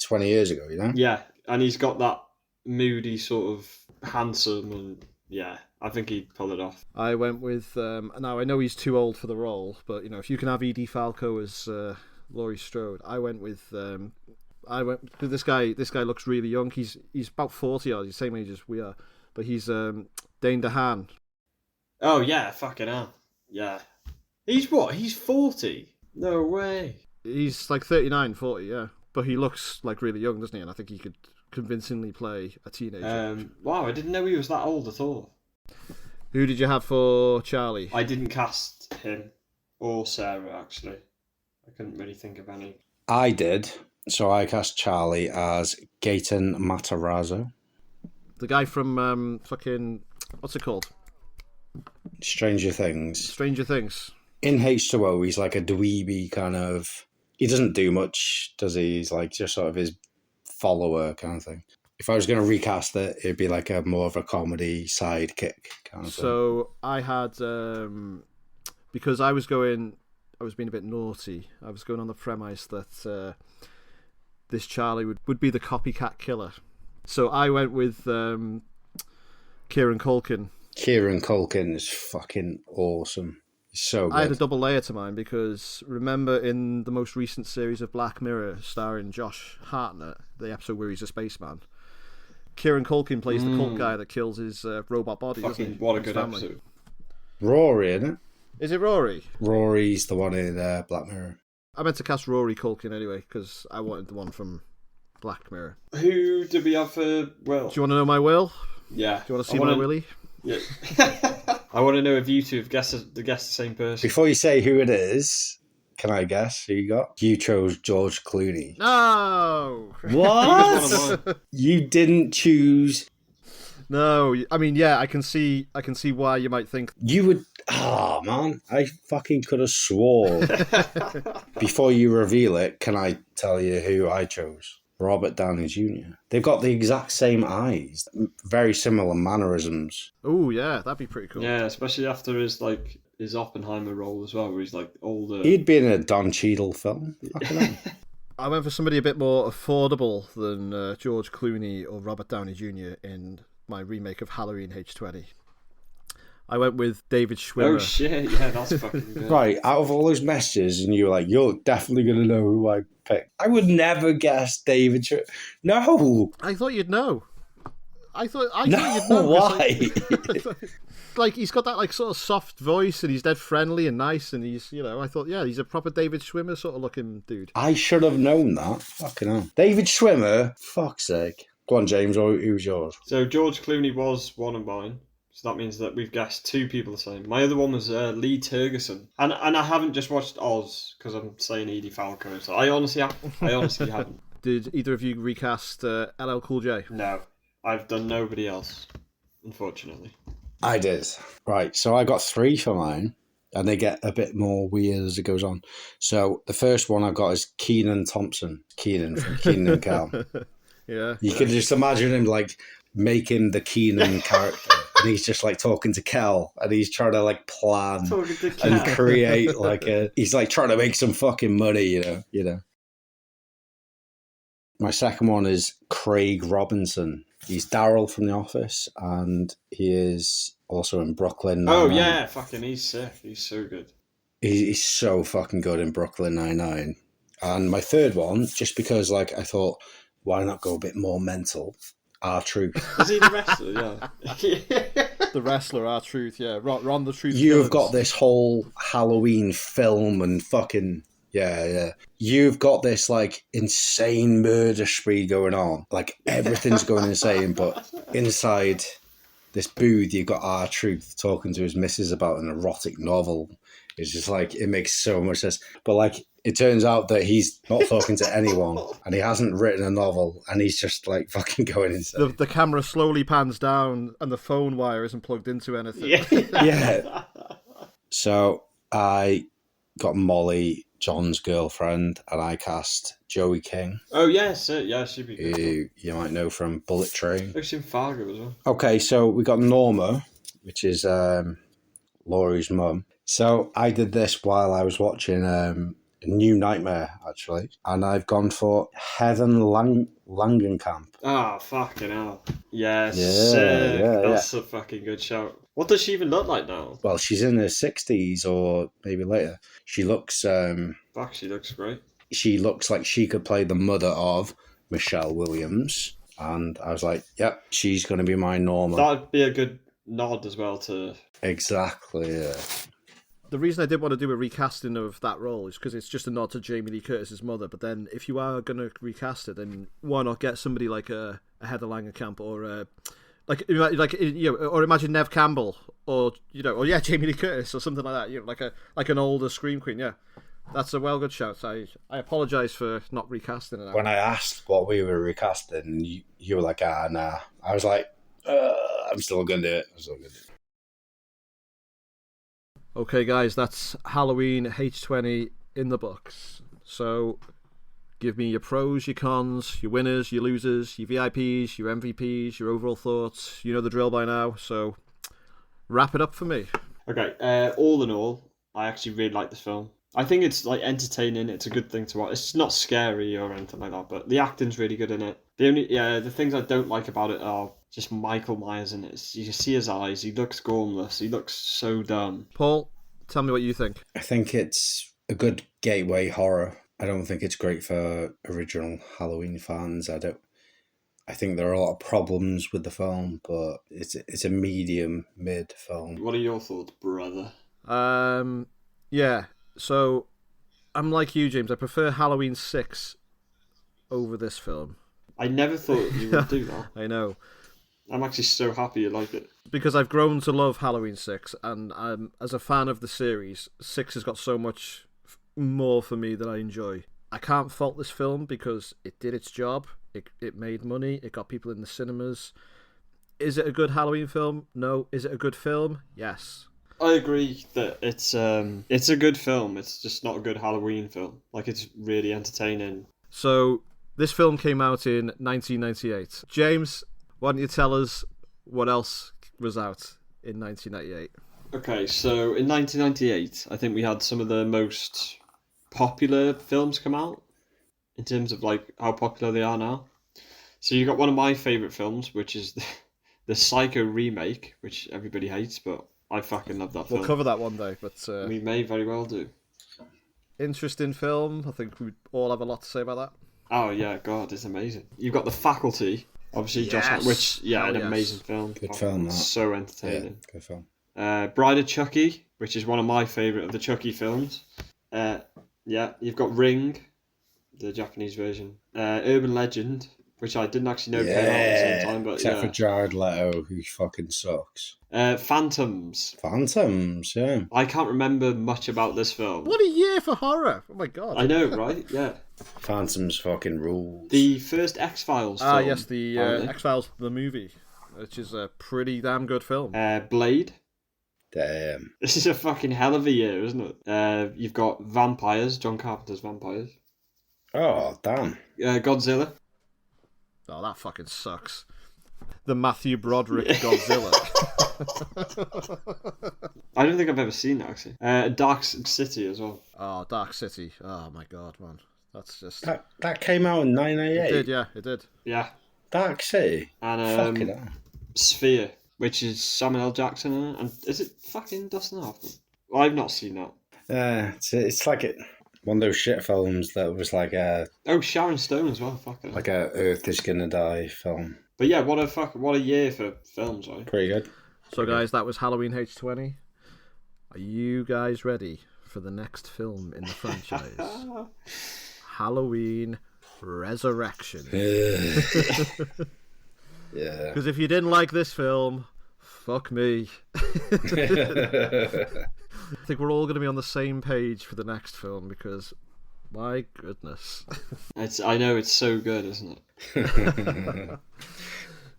20 years ago, you know? Yeah, and he's got that moody sort of handsome, and yeah, I think he'd pull it off. I went with now I know he's too old for the role, but if you can have Edie Falco as Laurie Strode, I went with this guy. This guy looks really young. He's about 40, or he's the same age as we are, but he's Dane DeHaan. Oh yeah, fucking hell. Yeah. He's what? He's 40? No way. He's like 39, 40, yeah. But he looks like really young, doesn't he? And I think he could convincingly play a teenager. Wow, I didn't know he was that old at all. Who did you have for Charlie? I didn't cast him or Sarah, actually. I couldn't really think of any. I did. So I cast Charlie as Gaten Matarazzo. The guy from fucking... What's it called? Stranger Things. Stranger Things. In H2O, he's like a dweeby kind of... He doesn't do much, does he? He's like just sort of his follower kind of thing. If I was going to recast it, it'd be like a more of a comedy sidekick kind of thing. So I had... because I was being a bit naughty, I was going on the premise that this Charlie would be the copycat killer. So I went with Kieran Culkin. Kieran Culkin is fucking awesome. He's so good. I had a double layer to mine because remember in the most recent series of Black Mirror starring Josh Hartnett, the episode where he's a spaceman, Kieran Culkin plays the cult guy that kills his robot body. Fucking what a good episode. Rory, isn't it? Is it Rory? Rory's the one in Black Mirror. I meant to cast Rory Culkin anyway because I wanted the one from Black Mirror. Who did we have for Will? Do you want to know my will? Yeah. Do you want to see my willy? Yeah. I want to know if you two have guessed the same person. Before you say who it is, can I guess who you got? You chose George Clooney. No! What? You didn't choose... No, I mean, yeah, I can see why you might think. You would... Oh, man. I fucking could have swore. Before you reveal it, can I tell you who I chose? Robert Downey Jr. They've got the exact same eyes. Very similar mannerisms. Oh, yeah, that'd be pretty cool. Yeah, especially after his Oppenheimer role as well, where he's like older. He'd be in a Don Cheadle film. I went for somebody a bit more affordable than George Clooney or Robert Downey Jr. in my remake of Halloween H20. I went with David Schwimmer. Oh shit, yeah, that's fucking good. Right, out of all those messages, and you were like, you're definitely going to know who I picked. I would never guess David Schwimmer. No! I thought you'd know. I thought you'd know. Why? Like, he's got that, like, sort of soft voice, and he's dead friendly and nice, and he's, I thought, yeah, he's a proper David Schwimmer sort of looking dude. I should have known that. Fucking hell. David Schwimmer? Fuck's sake. Go on, James, who's yours? So George Clooney was one of mine. So that means that we've guessed two people the same. My other one was Lee Tergerson. And I haven't just watched Oz because I'm saying Edie Falco. So I honestly haven't. Did either of you recast LL Cool J? No. I've done nobody else, unfortunately. I did. Right, so I got 3 for mine. And they get a bit more weird as it goes on. So the first one I got is Kenan Thompson. Kenan from Kenan and Kel. Yeah. You could just imagine him like making the Kenan character. And he's just like talking to Kel, and he's trying to like plan and create like he's like trying to make some fucking money, you know. My second one is Craig Robinson. He's Daryl from The Office, and he is also in Brooklyn Nine-Nine. Oh yeah, fucking he's sick. He's so good. He's so fucking good in Brooklyn Nine-Nine. And my third one, just because like I thought, why not go a bit more mental? R-Truth. Is he the wrestler? Yeah. The wrestler, R-Truth, yeah. Ron the Truth. You've got this whole Halloween film and fucking... Yeah. You've got this, like, insane murder spree going on. Like, everything's going insane, but inside this booth, you've got R-Truth talking to his missus about an erotic novel. It's just, like, it makes so much sense. But, like, it turns out that he's not talking to anyone, and he hasn't written a novel, and he's just, like, fucking going insane. The camera slowly pans down, and the phone wire isn't plugged into anything. Yeah. So, I got Molly, John's girlfriend, and I cast Joey King. Oh, yes. Yeah, she'd be good. Who you might know from Bullet Train. I've seen Fargo as well. Okay, so we got Norma, which is Laurie's mum. So I did this while I was watching New Nightmare, actually, and I've gone for Heather Langenkamp. Ah, fucking hell. Yeah, Yeah, sick. yeah, That's a fucking good shout. What does she even look like now? Well, she's in her 60s or maybe later. She looks Fuck, she looks great. she looks like she could play the mother of Michelle Williams, and I was like, yep, she's going to be my Norma. That'd be a good nod as well to... Exactly, yeah. The reason I did want to do a recasting of that role is because it's just a nod to Jamie Lee Curtis's mother. But then, if you are going to recast it, then why not get somebody like a Heather Langenkamp or or imagine Nev Campbell or Jamie Lee Curtis or something like that. Like an older Scream Queen. Yeah, that's a well good shout. I apologise for not recasting it. When I asked what we were recasting, you were like, nah. I was like, I'm still going to do it. Okay, guys, that's Halloween H20 in the books. So, give me your pros, your cons, your winners, your losers, your VIPs, your MVPs, your overall thoughts. You know the drill by now, so wrap it up for me. Okay, all in all, I actually really like this film. I think it's like entertaining. It's a good thing to watch. It's not scary or anything like that, but the acting's really good in it. The things I don't like about it are just Michael Myers in it. You can see his eyes. He looks gormless. He looks so dumb. Paul, tell me what you think. I think it's a good gateway horror. I don't think it's great for original Halloween fans. I think there are a lot of problems with the film, but it's a medium mid film. What are your thoughts, brother? Yeah. So I'm like you, James. I prefer Halloween 6 over this film. I never thought you would do that. I know. I'm actually so happy you like it. Because I've grown to love Halloween 6, and as a fan of the series, 6 has got so much more for me that I enjoy. I can't fault this film because it did its job. It made money. It got people in the cinemas. Is it a good Halloween film? No. Is it a good film? Yes. I agree that it's a good film. It's just not a good Halloween film. Like, it's really entertaining. So this film came out in 1998. James, why don't you tell us what else was out in 1998? Okay, so in 1998, I think we had some of the most popular films come out in terms of like how popular they are now. So you got one of my favourite films, which is the Psycho remake, which everybody hates, but I fucking love that film. We'll cover that one day, but we may very well do. Interesting film. I think we all have a lot to say about that. Oh yeah, God, it's amazing. You've got The Faculty, obviously, yes. Amazing film. Good film, that. So entertaining. Yeah, good film. Bride of Chucky, which is one of my favourite of the Chucky films. You've got Ring, the Japanese version. Urban Legend, which I didn't actually know came out at the same time, but except for Jared Leto, who fucking sucks. Phantoms, yeah. I can't remember much about this film. What a year for horror! Oh my god. I know, right? Yeah. Phantoms fucking rules. The first X-Files film. Ah, yes, the X-Files, the movie, which is a pretty damn good film. Blade. Damn. This is a fucking hell of a year, isn't it? You've got Vampires, John Carpenter's Vampires. Oh, damn. Godzilla. Oh, that fucking sucks. The Matthew Broderick Godzilla. I don't think I've ever seen that, actually. Dark City as well. Oh, Dark City. Oh my god, man. That's just... That came out in 1998? It did, yeah, it did. Yeah. Dark City? And fucking hell. Sphere, which is Samuel L. Jackson in it. And is it fucking Dustin Hoffman? Well, I've not seen that. It's like one of those shit films that was like a... Oh, Sharon Stone as well, fucking like a Earth is Gonna Die film. But yeah, what a year for films, right? Pretty good. So guys, that was Halloween H20. Are you guys ready for the next film in the franchise? Halloween Resurrection. Yeah. Because if you didn't like this film, fuck me. I think we're all going to be on the same page for the next film because, my goodness. I know, it's so good, isn't it?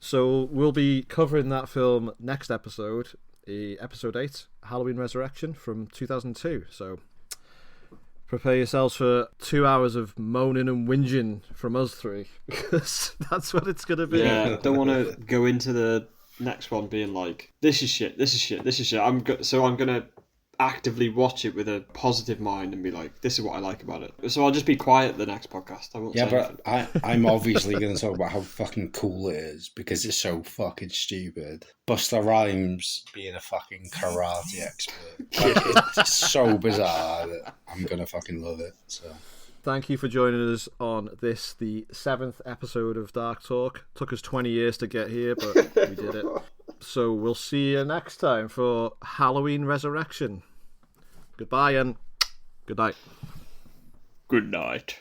So we'll be covering that film next episode, episode 8, Halloween Resurrection from 2002. So prepare yourselves for 2 hours of moaning and whinging from us three, because that's what it's going to be. Yeah, don't want to go into the next one being like, this is shit. I'm going to actively watch it with a positive mind and be like, this is what I like about it. So I'll just be quiet the next podcast. I won't say anything. I'm obviously going to talk about how fucking cool it is because it's so fucking stupid. Busta Rhymes being a fucking karate expert. Like, it's so bizarre that I'm going to fucking love it. So. Thank you for joining us on this, the 7th episode of Dark Talk. Took us 20 years to get here, but we did it. So we'll see you next time for Halloween Resurrection. Goodbye and good night. Good night.